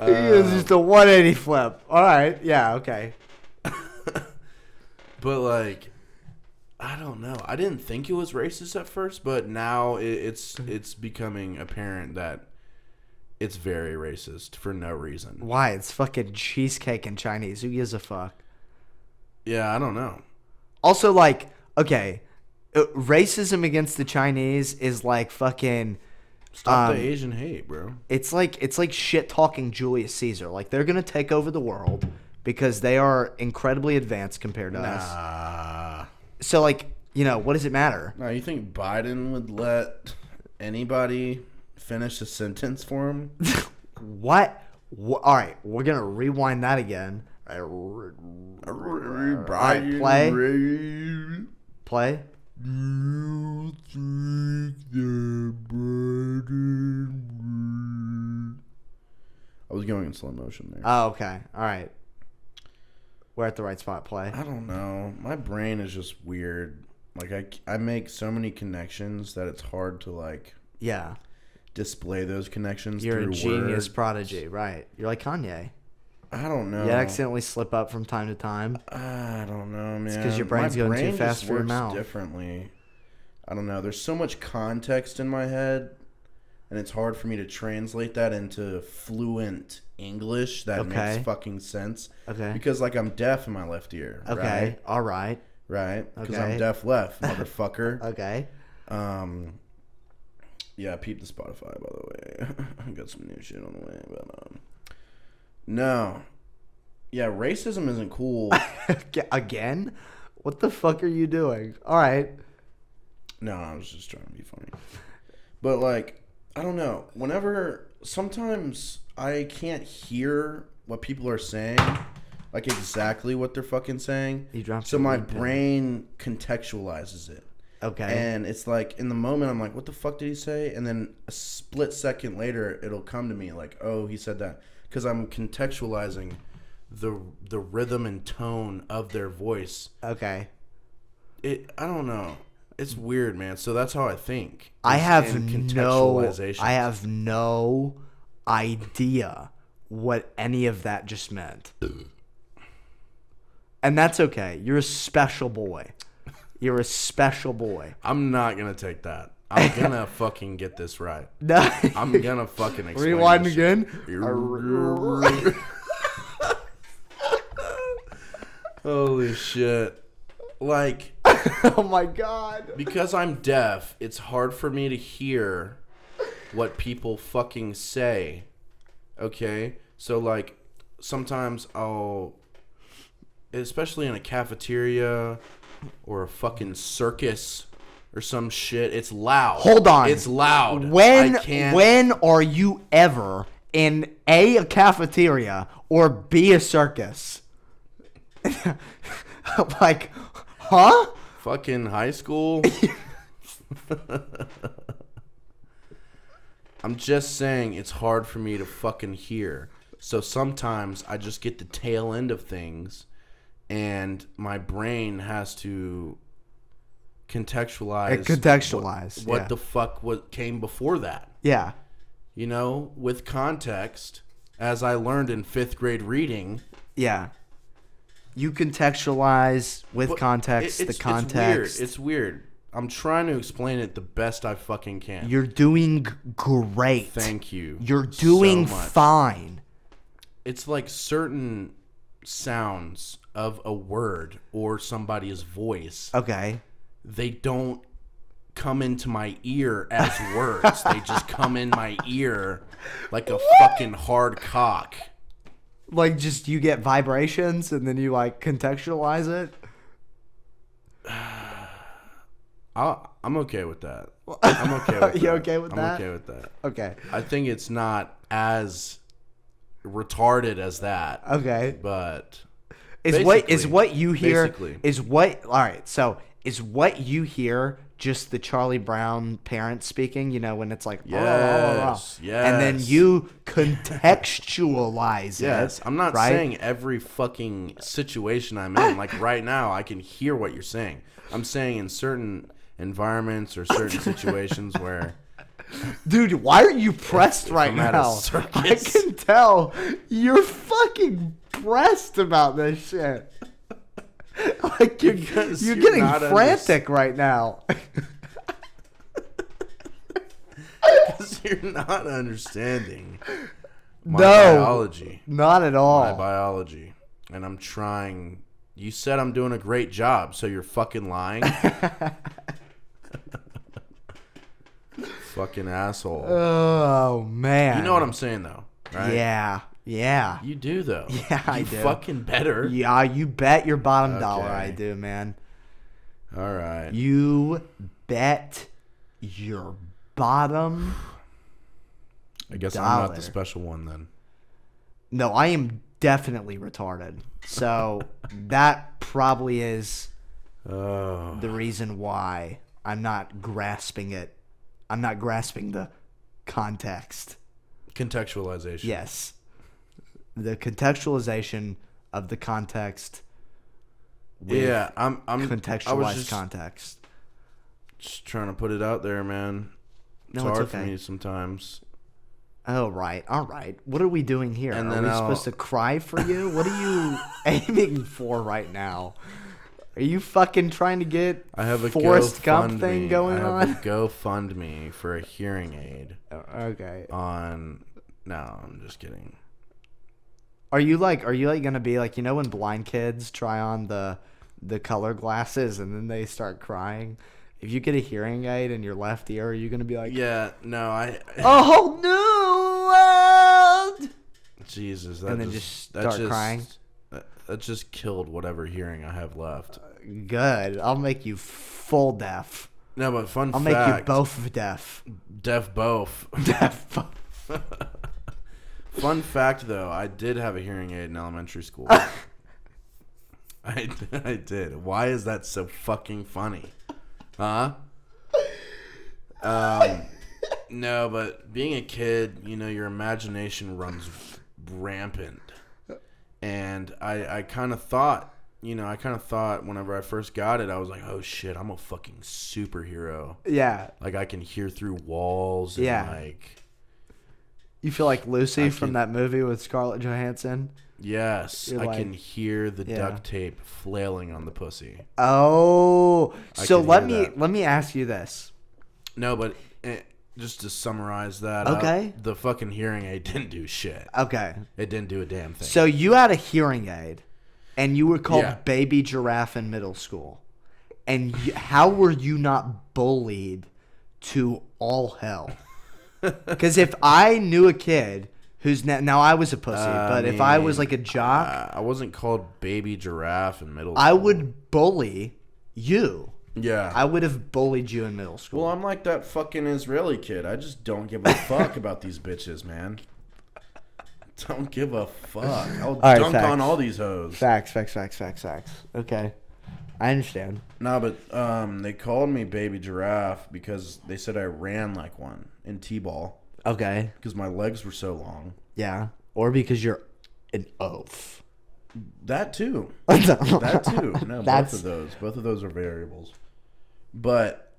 It was just a 180 flip. All right. Yeah. Okay. But like, I don't know. I didn't think it was racist at first, but now it's becoming apparent that it's very racist for no reason. Why? It's fucking cheesecake in Chinese. Who gives a fuck? Yeah, I don't know. Also, like, okay, racism against the Chinese is like fucking. Stop the Asian hate, bro. It's like shit talking Julius Caesar. Like they're gonna take over the world because they are incredibly advanced compared to us. So like, you know, what does it matter? No, you think Biden would let anybody finish a sentence for him? What? All right, we're gonna rewind that again. All right, play. You think that I was going in slow motion there. Oh, okay. All right. We're at the right spot. Play. I don't know. My brain is just weird. Like I make so many connections that it's hard to like display those connections. You're through a genius words. Prodigy, right? You're like Kanye. I don't know. You accidentally slip up from time to time. I don't know, man. It's because your brain's going too fast for your mouth. Differently. I don't know. There's so much context in my head, and it's hard for me to translate that into fluent English that makes fucking sense. Okay. Because like I'm deaf in my left ear. Okay. Right? All right. Right. Because Okay. I'm deaf left, motherfucker. Okay. Yeah. Peep the Spotify, by the way. I got some new shit on the way, but no. Yeah, racism isn't cool. Again? What the fuck are you doing? All right. No, I was just trying to be funny. But, like, I don't know. Sometimes I can't hear what people are saying, like exactly what they're fucking saying. So my brain contextualizes it. Okay. And it's like, in the moment, I'm like, what the fuck did he say? And then a split second later, it'll come to me like, oh, he said that. Because I'm contextualizing the rhythm and tone of their voice. Okay. I don't know. It's weird, man. So that's how I think. I have no idea what any of that just meant. And that's okay. You're a special boy. You're a special boy. I'm not going to take that. I'm going to fucking get this right. No. I'm going to fucking explain Rewind this again. Holy shit. Like, oh my God. because I'm deaf, it's hard for me to hear what people fucking say. Okay? So, like, sometimes especially in a cafeteria or a fucking circus or some shit, it's loud. Hold on. It's loud. When are you ever in a cafeteria or B, a circus? Like, huh? Fucking high school? I'm just saying it's hard for me to fucking hear. So sometimes I just get the tail end of things and my brain has to contextualize what the fuck came before that. Yeah. You know, with context, as I learned in 5th grade reading. Yeah. You contextualize with context, the context. It's weird. I'm trying to explain it the best I fucking can. You're doing great. Thank you. You're doing so much. fine. It's like certain sounds of a word or somebody's voice. Okay. They don't come into my ear as words. They just come in my ear like a fucking hard cock. Like, just you get vibrations and then you, like, contextualize it? I'm okay with that. I'm okay with that. You okay with that? I'm okay with that. Okay. I think it's not as retarded as that. Okay. But Is what you hear basically. is what all right, so is what you hear just the Charlie Brown parents speaking, you know, when it's like Yes, and then yes. you contextualize Yes, it. I'm not right? saying every fucking situation I'm in. Like right now, I can hear what you're saying. I'm saying in certain environments or certain situations where Dude, why are you pressed right I'm at a now? I circus. can tell you're fucking pressed about this shit. Like you're getting not frantic right now. because you're not understanding my No. biology. Not at all. My biology. And I'm trying. You said I'm doing a great job, so you're fucking lying. Fucking asshole. Oh man. You know what I'm saying though, right? Yeah. Yeah. You do though. Yeah, I you do. fucking better. Yeah, you bet your bottom dollar Okay. I do, man. All right. You bet your bottom. I guess I'm not dollar. the special one then. No, I am definitely retarded. So that probably is Oh. the reason why I'm not grasping it. I'm not grasping the context. Contextualization. Yes. The contextualization of the context. With Yeah, I'm I was contextualized context. just trying to put it out there, man. It's No, it's hard for okay. me sometimes. Oh, right. All right. What are we doing here? And Are then we I'll- supposed to cry for you? What are you aiming for right now? Are you fucking trying to get I have a Forrest Gump GoFundMe. thing going I have on? a GoFundMe for a hearing aid Okay. on. No, I'm just kidding. Are you like gonna be like, you know when blind kids try on the color glasses and then they start crying? If you get a hearing aid in your left ear, are you gonna be like, Yeah, no, a whole new world? Jesus, that And then just just start crying? That just killed whatever hearing I have left. Good. I'll make you full deaf. No, but I'll make you both deaf. deaf both. Deaf. Fun fact, though, I did have a hearing aid in elementary school. I did. Why is that so fucking funny? Huh? No, but being a kid, you know, your imagination runs rampant. And I kind of thought, whenever I first got it, I was like, oh shit, I'm a fucking superhero. Yeah. Like, I can hear through walls and, Yeah. like... You feel like Lucy I from can- that movie with Scarlett Johansson? Yes, You're I like- can hear the yeah. duct tape flailing on the pussy. Oh. I So can let hear me that. let me ask you this. No, but just to summarize that, Okay. the fucking hearing aid didn't do shit. Okay. It didn't do a damn thing. So you had a hearing aid and you were called Yeah. Baby Giraffe in middle school. And how were you not bullied to all hell? Because if I knew a kid who's now I was a pussy, but if I was like a jock, I wasn't called Baby Giraffe in middle school. I would bully you. Yeah. I would have bullied you in middle school. Well, I'm like that fucking Israeli kid. I just don't give a fuck about these bitches, man. Don't give a fuck. I'll right, dunk facts. on all these hoes. Facts. Okay. I understand. No, but they called me Baby Giraffe because they said I ran like one in T-ball Okay. because my legs were so long. Yeah. Or because you're an oaf. That too. That too. No, That's- both of those. Both of those are variables. But,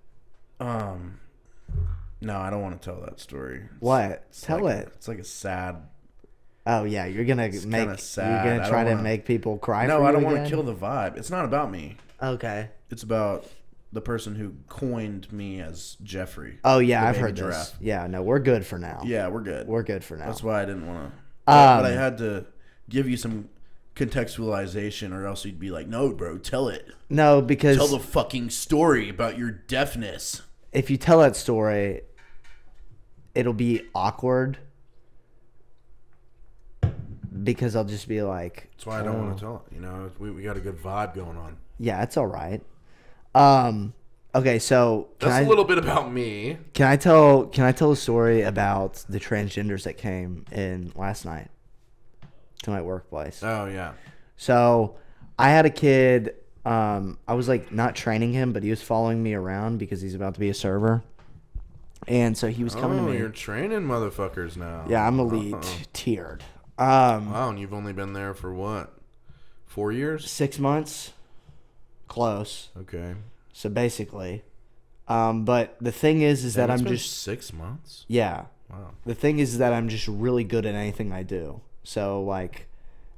no, I don't want to tell that story. What? It's Tell like, it. It's like a sad. Oh yeah, you're gonna kinda sad. You're gonna I try don't to wanna- make people cry. No, for I you don't want to again? kill the vibe. It's not about me. Okay. It's about the person who coined me as Jeffrey. Oh yeah, the I've baby heard giraffe. this. Yeah, no, we're good for now. Yeah, we're good. We're good for now. That's why I didn't want to. But I had to give you some contextualization, or else you'd be like, "No, bro, tell it. No, because Tell the fucking story about your deafness." if you tell that story, it'll be awkward because I'll just be like, That's why I don't want to tell it. You know, we got a good vibe going on. yeah, it's all right. Okay, so That's a little bit about me. can I tell a story about the transgenders that came in last night to my workplace? Oh yeah. So I had a kid. I was like not training him, but he was following me around because he's about to be a server. And so he was coming to me. You're training motherfuckers now. Yeah, I'm elite tiered. Wow, and you've only been there for what? 4 years? 6 months. Close. Okay. So basically, but the thing is that It's I'm been just 6 months. yeah. Wow. The thing is that I'm just really good at anything I do. So like,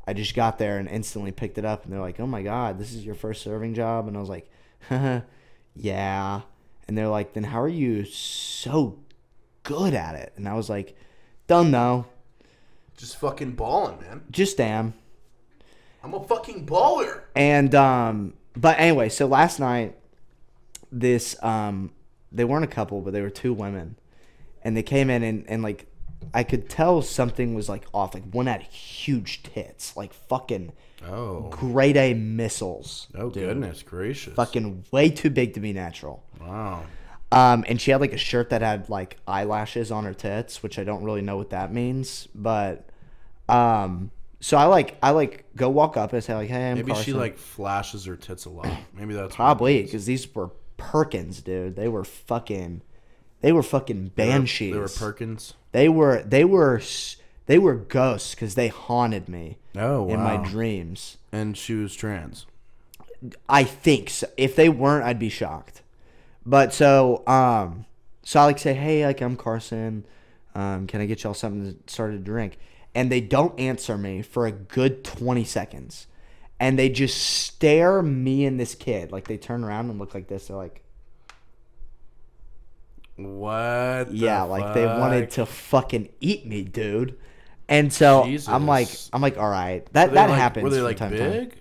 I just got there and instantly picked it up, and they're like, "Oh my god, this is your first serving job?" And I was like, "Yeah." And they're like, "Then how are you so good at it?" And I was like, "Don't know. Just fucking balling, man. Just am." I'm a fucking baller. And but anyway, so last night, this they weren't a couple, but they were two women, and they came in and like, I could tell something was like off. Like one had huge tits, like fucking grade A missiles. Oh dude. goodness gracious. Fucking way too big to be natural. Wow. And she had like a shirt that had like eyelashes on her tits, which I don't really know what that means, but so I like go walk up and say like, "Hey, I'm Maybe Carson." she like flashes her tits a lot. Maybe that's Probably because these were Perkins, dude. They were fucking banshees. They were Perkins. They were ghosts because they haunted me. Oh wow. In my dreams. And she was trans. I think so. If they weren't, I'd be shocked. But so I like say, "Hey, like I'm Carson. Can I get y'all something to start a drink?" And they don't answer me for a good 20 seconds. And they just stare me and this kid. Like they turn around and look like this. They're like, what? yeah, like they wanted to fucking eat me, dude. And so Jesus. I'm like, all right, that happens. Were they from like time to time. big?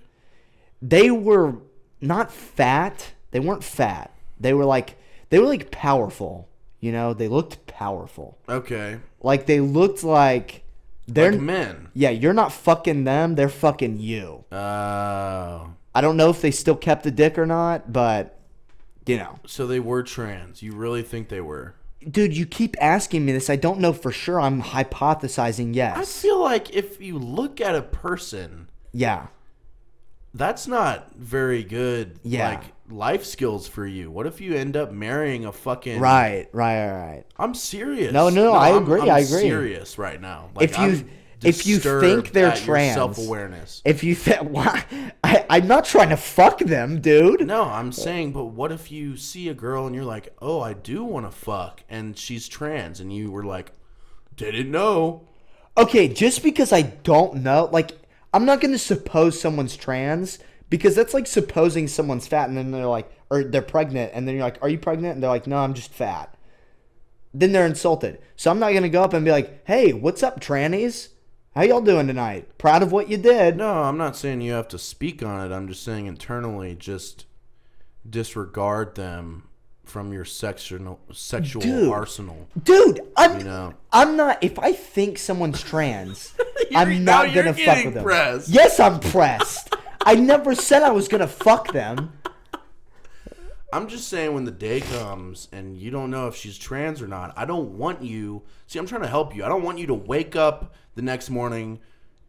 They were not fat. They weren't fat. They were like powerful. You know, they looked powerful. Okay. Like they looked like they're Like men. Yeah, you're not fucking them. They're fucking you. Oh. I don't know if they still kept the dick or not, but you know. So they were trans. You really think they were? Dude, you keep asking me this. I don't know for sure. I'm hypothesizing yes. I feel like if you look at a person, yeah. that's not very good. Yeah. Like life skills for you. What if you end up marrying a fucking? Right. I'm serious. No, I agree. I'm I agree. Serious right now. Like, If you think they're trans, self-awareness. If you think, I'm not trying to fuck them, dude. No, I'm saying, but what if you see a girl and you're like, oh, I do want to fuck, and she's trans, and you were like, didn't know. Okay, just because I don't know, like, I'm not going to suppose someone's trans, because that's like supposing someone's fat, and then they're like, or they're pregnant, and then you're like, are you pregnant? And they're like, no, I'm just fat. Then they're insulted. So I'm not going to go up and be like, hey, what's up, trannies? How y'all doing tonight? Proud of what you did. No, I'm not saying you have to speak on it. I'm just saying internally, just disregard them from your sexual arsenal. Dude, You I'm not. If I think someone's trans, I'm now not you're gonna fuck getting with them. pressed. Yes, I'm pressed. I never said I was gonna fuck them. I'm just saying when the day comes and you don't know if she's trans or not, I don't want you... See, I'm trying to help you. I don't want you to wake up the next morning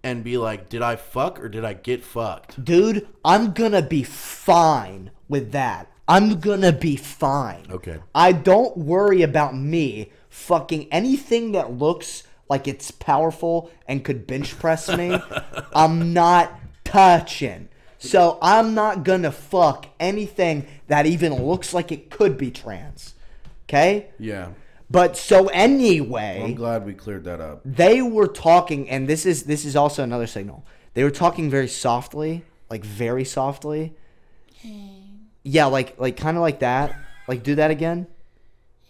and be like, did I fuck or did I get fucked? Dude, I'm gonna be fine with that. I'm gonna be fine. Okay. I don't worry about me fucking anything that looks like it's powerful and could bench press me. I'm not touching. So I'm not gonna fuck anything that even looks like it could be trans. Okay? Yeah. But so anyway, Well, I'm glad we cleared that up. they were talking, and this is also another signal. They were talking very softly, like very softly. Yeah, like kind of like that. Like, do that again.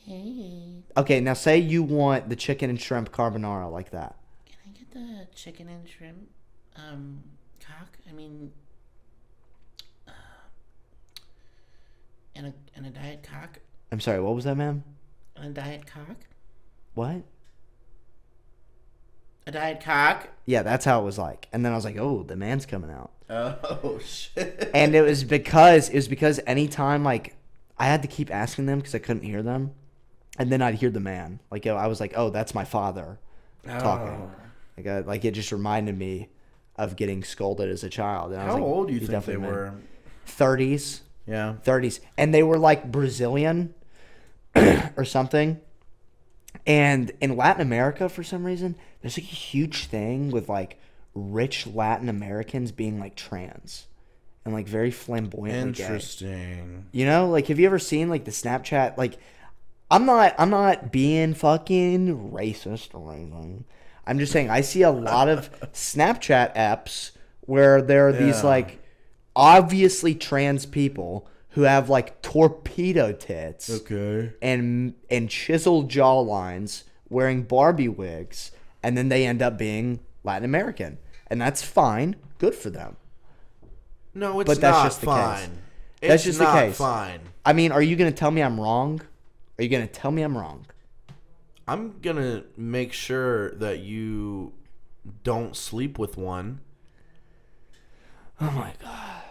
Hey, Okay, now say you want the chicken and shrimp carbonara like that. can I get the chicken and shrimp, cock? I mean, and a diet cock? I'm sorry, what was that, ma'am? And a diet cock? What? A diet cock? Yeah, that's how it was like. And then I was like, oh, the man's coming out. Oh shit. And it was because anytime like I had to keep asking them because I couldn't hear them, and then I'd hear the man. Like I was like, oh, that's my father talking. Like it just reminded me of getting scolded as a child. And I was How like, old do you "He's think they definitely were? 30s, Yeah. 30s, and they were like Brazilian or something. And in Latin America, for some reason, there's like a huge thing with like rich Latin Americans being like trans and like very flamboyantly gay. Interesting. You know, like have you ever seen like the Snapchat? Like, I'm not being fucking racist or anything. I'm just saying I see a lot of Snapchat apps where there are these like obviously trans people who have like torpedo tits, Okay. and chiseled jawlines, wearing Barbie wigs, and then they end up being Latin American, and that's fine, good for them. No, it's But that's not just the case. fine. That's It's just the not case. fine. I mean, are you gonna tell me I'm wrong? Are you gonna tell me I'm wrong? I'm gonna make sure that you don't sleep with one. Oh my god.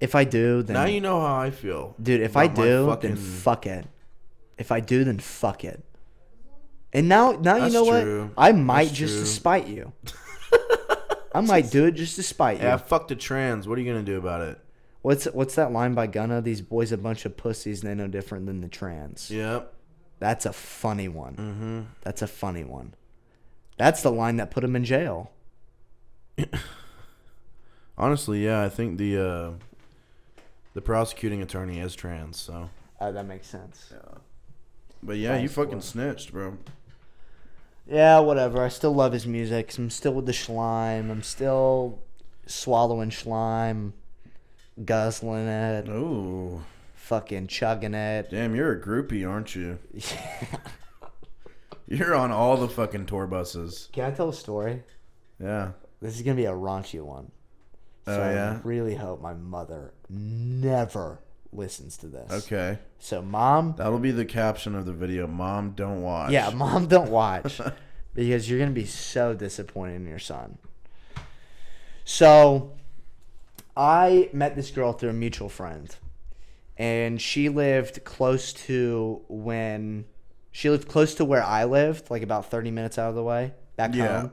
If I do, then Now you know how I feel. dude, if I about my do, fucking- then fuck it. If I do, then fuck it. And now you That's know true. what? I might That's just true. to spite you. I might do it just to spite you. Yeah, fuck the trans. What are you gonna do about it? What's that line by Gunna? These boys a bunch of pussies and they no different than the trans. Yep. That's a funny one. Mm-hmm. That's a funny one. That's the line that put him in jail. Honestly, yeah, I think the prosecuting attorney is trans. So. That makes sense. But yeah, you False fucking one. snitched, bro. Yeah, whatever. I still love his music. I'm still with the slime. I'm still swallowing slime, guzzling it, Ooh. fucking chugging it. Damn, you're a groupie, aren't you? You're on all the fucking tour buses. Can I tell a story? Yeah. This is gonna be a raunchy one. Oh, So yeah? I really hope my mother never listens to this. Okay. So, Mom, That'll be the caption of the video. Mom, don't watch. yeah, Mom, don't watch because you're gonna be so disappointed in your son. So, I met this girl through a mutual friend, and she lived close to where I lived, like about 30 minutes out of the way back Yeah. home.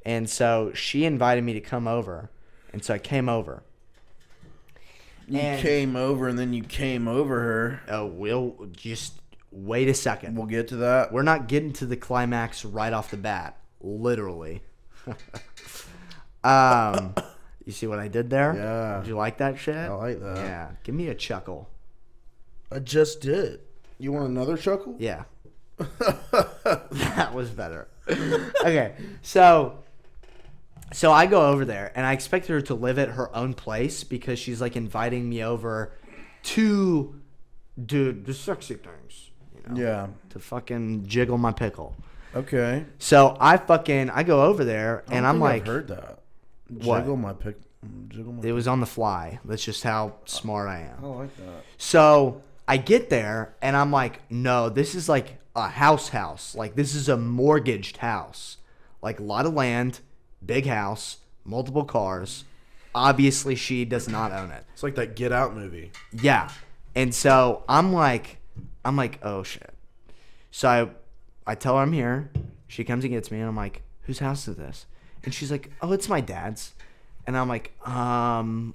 And so she invited me to come over, and so I came over. You And- came over and then you came over her. Oh, we'll just wait a second. We'll get to that. We're not getting to the climax right off the bat, literally. You see what I did there? Yeah. Did you like that shit? I like that. Yeah. Give me a chuckle. I just did. You want another chuckle? Yeah. That was better. Okay. So I go over there, and I expected her to live at her own place because she's like inviting me over to do the sexy things, you know, Yeah. to fucking jiggle my pickle. Okay. So I go over there, and I'm like, I've heard that. What? Jiggle my pick. Jiggle my. it was on the fly. That's just how smart I am. I like that. So I get there, and I'm like, no, this is like a house. Like, this is a mortgaged house. Like, a lot of land, big house, multiple cars. Obviously, she does not own it. It's like that Get Out movie. Yeah. And so I'm like, oh, shit. So I tell her I'm here. She comes and gets me, and I'm like, whose house is this? And she's like, oh, it's my dad's. And I'm like,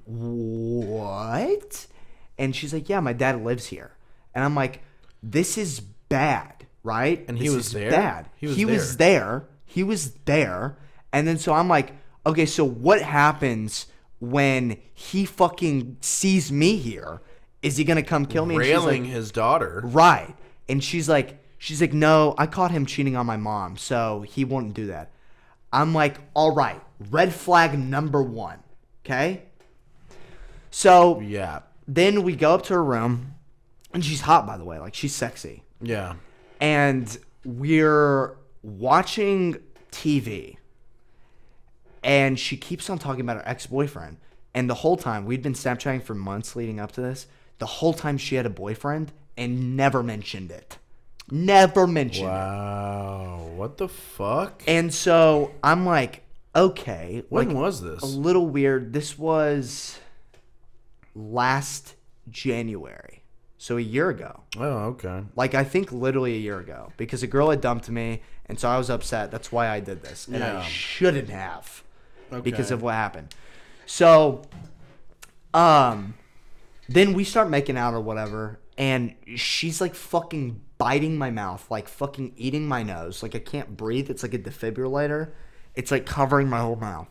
what? And she's like, yeah, my dad lives here. And I'm like, this is bad, right? And he This was is there? Bad. He was there. He was there. And then so I'm like, okay, so what happens when he fucking sees me here? Is he gonna come kill me? And she's Railing like, his daughter. right. And she's like, no, I caught him cheating on my mom, so he wouldn't do that. I'm like, all right, red flag number 1, okay? So Yeah. then we go up to her room, and she's hot, by the way. Like, she's sexy. Yeah. And we're watching TV, and she keeps on talking about her ex-boyfriend. And the whole time, we'd been Snapchatting for months leading up to this. The whole time she had a boyfriend and never mentioned it. Never mentioned it. Wow. What the fuck? And so I'm like, okay. When like, was this? A little weird. This was last January. So a year ago. Oh, okay. Like, I think literally a year ago. Because a girl had dumped me, and so I was upset. That's why I did this. And Yeah. I shouldn't have. Okay. Because of what happened. So, then we start making out or whatever, and she's like fucking biting my mouth, like fucking eating my nose. Like, I can't breathe. It's like a defibrillator. It's like covering my whole mouth.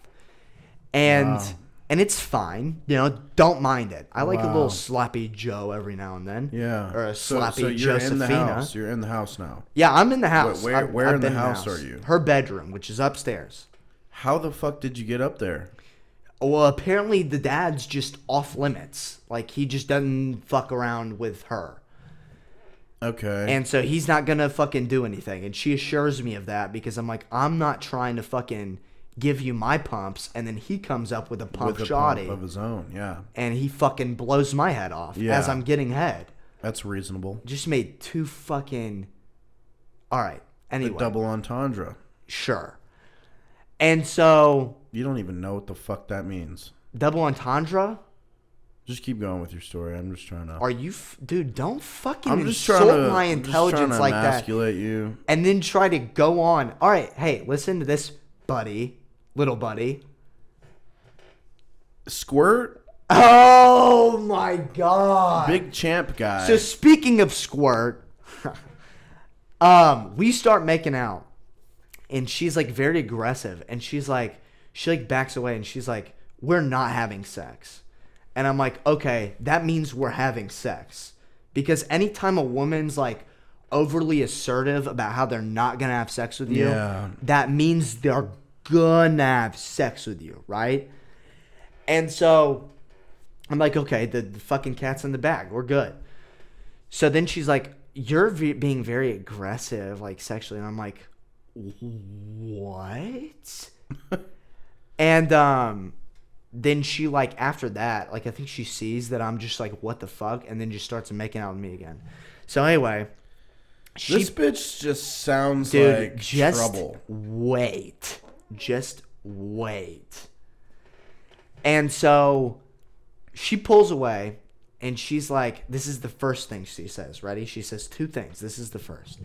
And Wow. and it's fine. You know, don't mind it. I like a Wow. little sloppy Joe every now and then. Yeah. Or a so sloppy you're in the Josephina. house. You're in the house now. Yeah, I'm in the house. Where I've in the been house are you? Her bedroom, which is upstairs. How the fuck did you get up there? Well, apparently the dad's just off limits. Like, he just doesn't fuck around with her. Okay. And so he's not going to fucking do anything. And she assures me of that because I'm like, I'm not trying to fucking give you my pumps. And then he comes up with a pump With a shoddy. pump of his own, yeah. And he fucking blows my head off Yeah. as I'm getting head. That's reasonable. Just made two fucking... All right. The Anyway. double entendre. Sure. And so... You don't even know what the fuck that means. Double entendre? Just keep going with your story. I'm just trying to. Are you... Dude, don't fucking I'm just insult trying to. my I'm just trying intelligence to like that. emasculate you. And then try to go on. All right, hey, listen to this, buddy. Little buddy. Squirt, Oh, my God. big champ guy. So speaking of squirt, we start making out. And she's, like, very aggressive. And she's like... She, like, backs away. And she's like, we're not having sex. And I'm like, okay, that means we're having sex. Because anytime a woman's, like, overly assertive about how they're not going to have sex with you, Yeah. that means they're going to have sex with you, right? And so I'm like, okay, the fucking cat's in the bag. We're good. So then she's like, you're being very aggressive, like, sexually. And I'm like, what? And then she, like, after that, like, I think she sees that I'm just like, what the fuck? And then just starts making out with me again. So anyway, This bitch just sounds dude, like just trouble. wait. Just wait. And so she pulls away, and she's like, this is the first thing she says. Ready? She says two things. This is the first.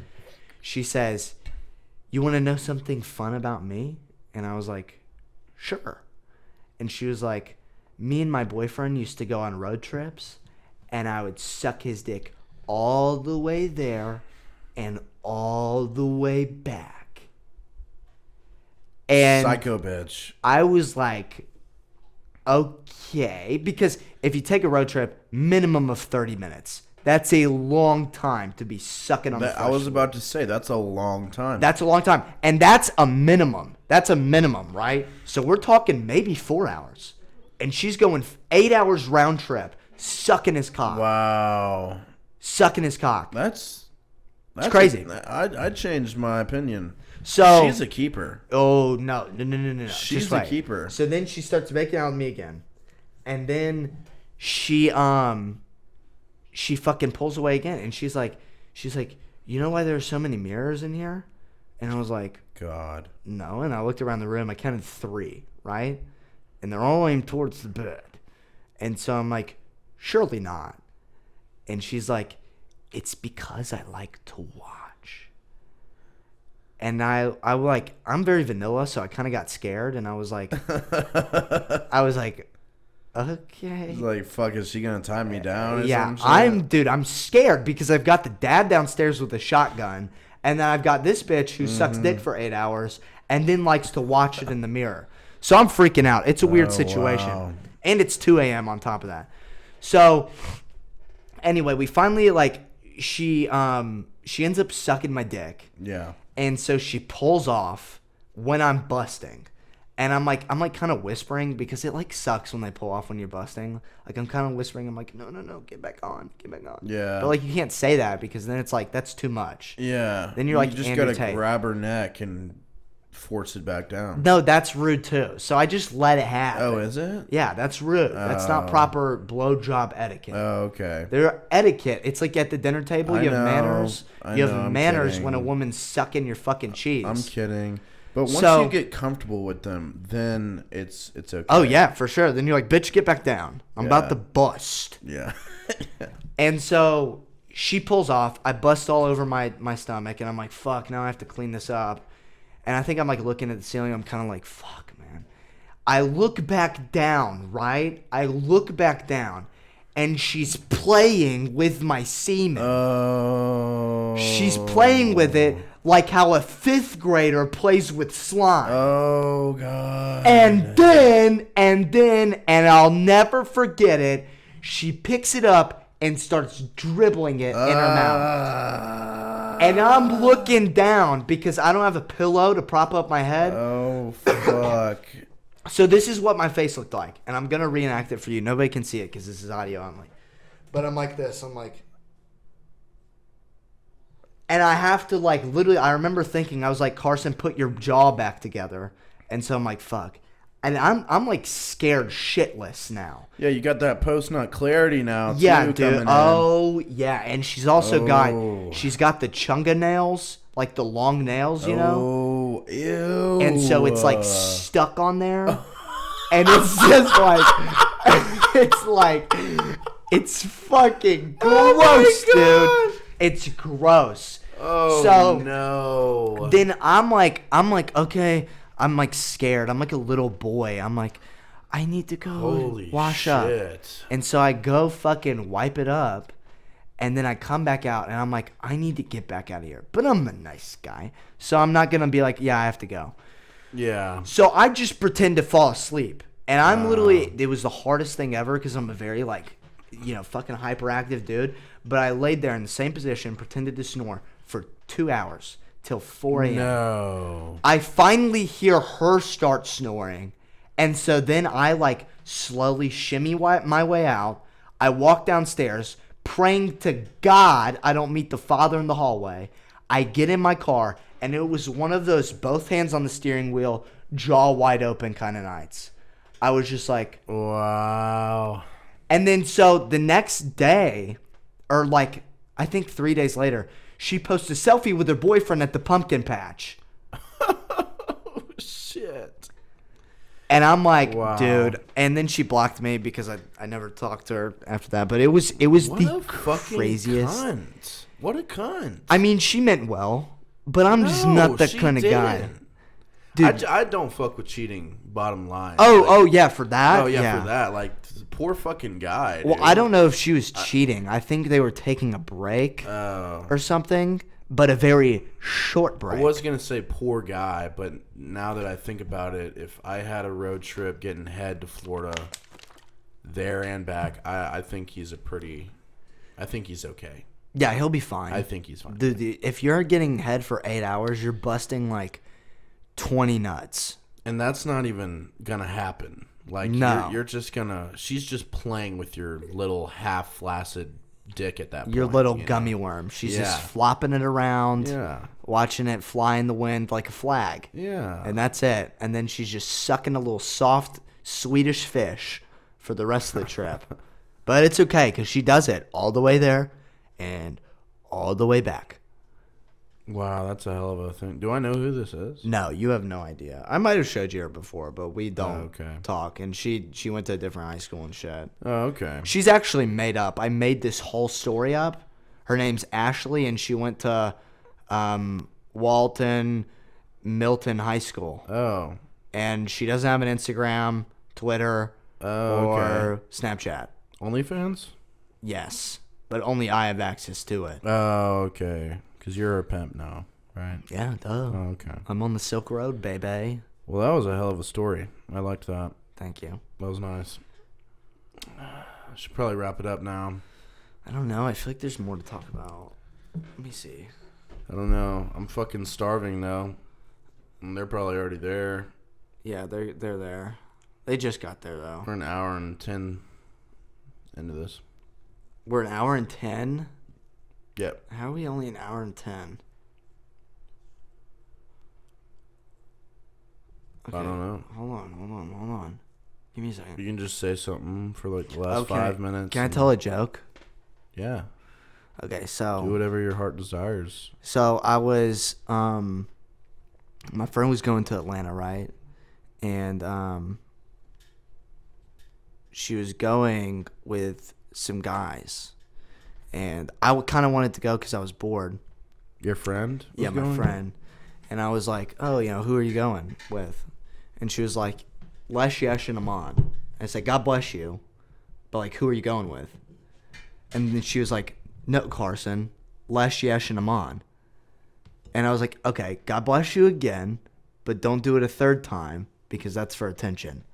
She says, you want to know something fun about me? And I was like, sure. And she was like, me and my boyfriend used to go on road trips, and I would suck his dick all the way there and all the way back. And Psycho bitch. I was like, okay, because if you take a road trip, minimum of 30 minutes. That's a long time to be sucking on the I was flesh. about to say, that's a long time. That's a long time. And that's a minimum. That's a minimum, right? So we're talking maybe 4 hours. And she's going 8 hours round trip, sucking his cock. Wow. Sucking his cock. That's crazy. I changed my opinion. So She's a keeper. Oh, no. She's Just a wait. keeper. So then she starts making out with me again. And then she fucking pulls away again. And she's like, you know why there's so many mirrors in here? And I was like, God. no. And I looked around the room. I counted 3, right? And they're all aimed towards the bed. And so I'm like, surely not. And she's like, it's because I like to watch. And I like, I'm very vanilla, so I kind of got scared. And I was like, okay. He's like, fuck, is she going to tie me down or Yeah, some shit? I'm scared because I've got the dad downstairs with a shotgun, and then I've got this bitch who sucks dick for 8 hours and then likes to watch it in the mirror. So I'm freaking out. It's a weird situation. Wow. And it's 2 a.m. on top of that. So anyway, we finally, like, she ends up sucking my dick. Yeah. And so she pulls off when I'm busting. And I'm like kind of whispering because it like sucks when they pull off when you're busting. Like I'm kind of whispering. I'm like, no, get back on. Yeah. But like you can't say that because then it's like that's too much. Yeah. Then you're like you just Andrew gotta Tate. grab her neck and force it back down. No, that's rude too. So I just let it happen. Oh, is it? Yeah, that's rude. That's not proper blowjob etiquette. Oh, okay. They're etiquette. It's like at the dinner table, you have manners. You have I'm manners kidding. when a woman's sucking your fucking cheese. I'm kidding. But once So- you get comfortable with them, then it's okay. Oh yeah, for sure. Then you're like, bitch, get back down. I'm about Yeah. to bust. Yeah. And so she pulls off. I bust all over my stomach, and I'm like, fuck, now I have to clean this up. And I think I'm like looking at the ceiling. I'm kind of like, fuck, man. I look back down, right? And she's playing with my semen. Oh. She's playing with it like how a 5th grader plays with slime. Oh god. And then, I'll never forget it, she picks it up and starts dribbling it in her mouth. And I'm looking down because I don't have a pillow to prop up my head. Oh fuck. So this is what my face looked like. And I'm going to reenact it for you. Nobody can see it because this is audio only. But I'm like this. I'm like... And I have to like literally, I remember thinking, I was like, Carson, put your jaw back together. And so I'm like, fuck. And I'm like scared shitless now. Yeah, you got that post-nut clarity now. Yeah, too, dude. coming in. Oh, yeah. And she's also Oh. got the chunga nails, like the long nails, you know? Oh, ew. And so it's like stuck on there. And it's just like, it's fucking gross, God. dude. It's gross. Oh, So no. then I'm like, okay. I'm like scared. I'm like a little boy. I'm like, I need to go Holy wash up. shit. And so I go fucking wipe it up. And then I come back out and I'm like, I need to get back out of here. But I'm a nice guy. So I'm not going to be like, yeah, I have to go. Yeah. So I just pretend to fall asleep. And I'm literally, it was the hardest thing ever because I'm a very like, fucking hyperactive dude. But I laid there in the same position, pretended to snore for 2 hours till 4 a.m. No. I finally hear her start snoring. And so then I like slowly shimmy my way out. I walk downstairs praying to God I don't meet the father in the hallway. I get in my car and it was one of those both hands on the steering wheel, jaw wide open kind of nights. I was just like, Wow. and then so the next day, or like I think 3 days later, she posts a selfie with her boyfriend at the pumpkin patch. Oh, shit. And I'm like, Wow. dude. And then she blocked me because I never talked to her after that. But it was What the a fucking craziest. cunt. What a cunt. I mean, she meant well, but I'm just not that she kind of guy. didn't. Dude. I don't fuck with cheating, bottom line. Oh, yeah, for that? Oh, yeah, for that. Like, poor fucking guy. Well, dude. I don't know if she was cheating. I think they were taking a break or something, but a very short break. I was going to say poor guy, but now that I think about it, if I had a road trip getting head to Florida, there and back, I think he's I think he's okay. Yeah, he'll be fine. I think he's fine. Dude, if you're getting head for 8 hours, you're busting like 20 nuts. And that's not even going to happen. Like, No. you're just going to... She's just playing with your little half-flaccid dick at that point. Your little you know? gummy worm. She's Yeah. just flopping it around, Yeah. watching it fly in the wind like a flag. Yeah. And that's it. And then she's just sucking a little soft Swedish fish for the rest of the trip. But it's okay because she does it all the way there and all the way back. Wow, that's a hell of a thing. Do I know who this is? No, you have no idea. I might have showed you her before, but we don't okay. talk. And she went to a different high school and shit. Oh, okay. She's actually made up. I made this whole story up. Her name's Ashley, and she went to Walton Milton High School. Oh. And she doesn't have an Instagram, Twitter, Oh, or okay. Snapchat. OnlyFans? Yes, but only I have access to it. Oh, okay. Because you're a pimp now, right? Yeah, duh. Oh, okay. I'm on the Silk Road, baby. Well, that was a hell of a story. I liked that. Thank you. That was nice. I should probably wrap it up now. I don't know. I feel like there's more to talk about. Let me see. I don't know. I'm fucking starving now. And they're probably already there. Yeah, they're there. They just got there though. We're an hour and 10 into this. We're an hour and 10. Yep. How are we only an hour and 10? Okay. I don't know. Hold on. Give me a second. You can just say something for like the last 5 minutes. Can I tell a joke? Yeah. Okay, so Do whatever your heart desires. So I was, my friend was going to Atlanta, right? And she was going with some guys. And I kind of wanted to go because I was bored. Your friend? Yeah, my friend. And I was like, oh, who are you going with? And she was like, Les, Yesh, and Amon. I said, God bless you. But, like, who are you going with? And then she was like, no, Carson, Les, Yesh, and Amon. And I was like, okay, God bless you again, but don't do it a third time because that's for attention.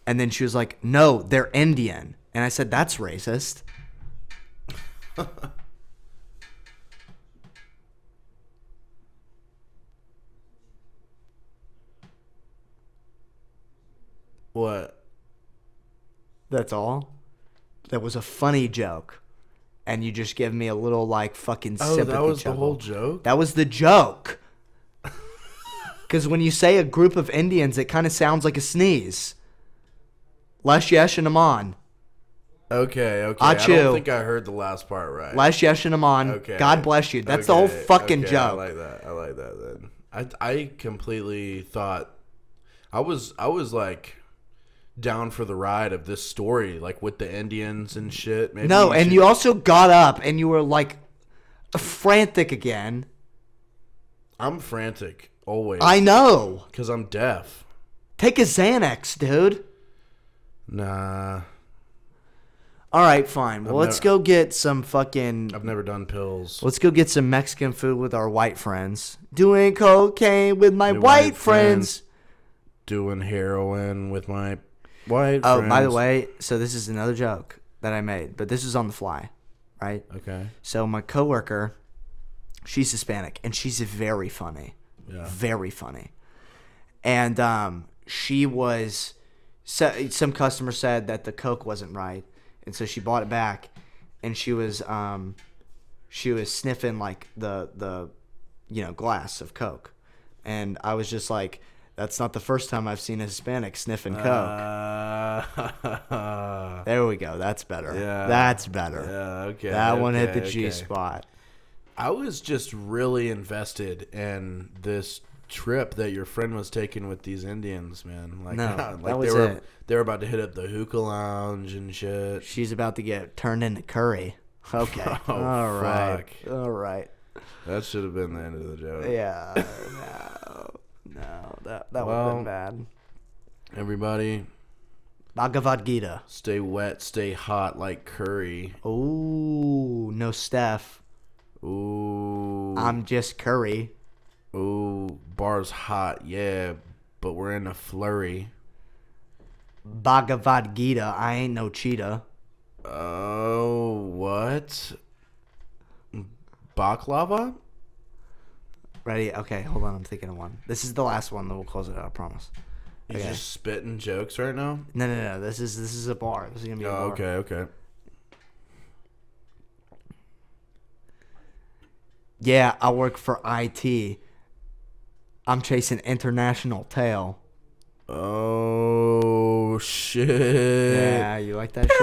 And then she was like, no, they're Indian. And I said, that's racist. What? That's all? That was a funny joke. And you just give me a little, like, fucking sympathy that was chuckle. the whole joke? That was the joke. Because when you say a group of Indians, it kind of sounds like a sneeze. Les, Yesh, and Amon. Okay. I Achu. don't think I heard the last part right. Les, Yesh, and Amon. Okay. God bless you. That's the whole fucking joke. I like that then. I completely thought I was like down for the ride of this story, like with the Indians and shit. Maybe No, and you also got up and you were like frantic again. I'm frantic always. I know. Because I'm deaf. Take a Xanax, dude. Nah. All right, fine. Well, let's go get some fucking... I've never done pills. Let's go get some Mexican food with our white friends. Doing cocaine with my white friends. Doing heroin with my white friends. Oh, by the way, so this is another joke that I made, but this is on the fly, right? Okay. So my coworker, she's Hispanic, and she's very funny. Yeah. Very funny. And she was... some customer said that the Coke wasn't right, and so she bought it back, and she was sniffing like the glass of Coke, and I was just like, that's not the first time I've seen a Hispanic sniffing Coke. There we go. That's better. Yeah. That's better. Yeah. Okay. That one hit the okay. G spot. I was just really invested in this trip that your friend was taking with these Indians, man. Like, No, like that was it. They were about to hit up the hookah lounge and shit. She's about to get turned into curry. Okay. Oh, All right. fuck. All right. That should have been the end of the joke. Yeah. No. That would have been bad. Everybody, Bhagavad Gita. stay wet, stay hot like curry. Ooh, no Steph. Ooh. I'm just Curry. Ooh, bar's hot, yeah, but we're in a flurry. Bhagavad Gita. I ain't no cheetah. Oh, what? Baklava? Ready? Okay, hold on. I'm thinking of one. This is the last one, then we'll close it out. I promise. He's Okay. just spitting jokes right now? No. This is a bar. This is gonna be a bar. Oh, okay. Yeah, I work for IT. I'm chasing international tail. Oh, shit. Yeah, you like that shit?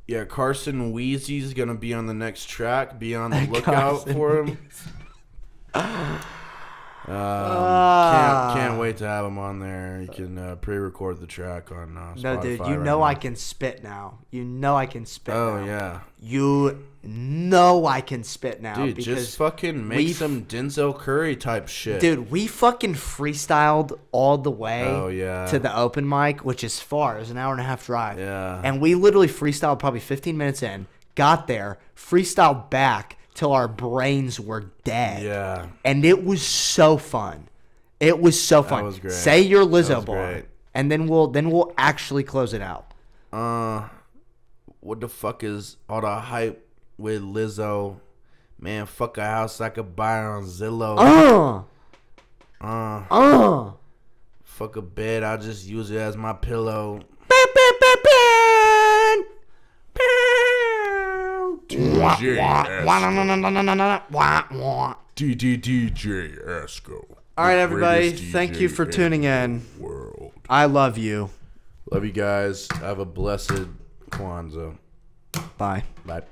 Yeah, Carson Wheezy's going to be on the next track. Be on the lookout for him. Can't wait to have him on there. You can pre-record the track on Spotify. No, dude, you right know now. I can spit now. You know I can spit now. Oh, yeah. You know I can spit now. Dude, because just fucking make some Denzel Curry type shit. Dude, we fucking freestyled all the way to the open mic, which is far. It was an hour and a half drive. Yeah. And we literally freestyled probably 15 minutes in, got there, freestyled back till our brains were dead. Yeah. And it was so fun. It was so fun. That was great. Say your Lizzo That was bar, great. and then we'll actually close it out. What the fuck is all the hype with Lizzo Man, fuck a house I could buy on Zillow. Fuck a bed, I'll just use it as my pillow. DJ Esco. All right, everybody. Thank you for tuning in. I love you. Love you guys. Have a blessed Kwanzaa. Bye. Bye.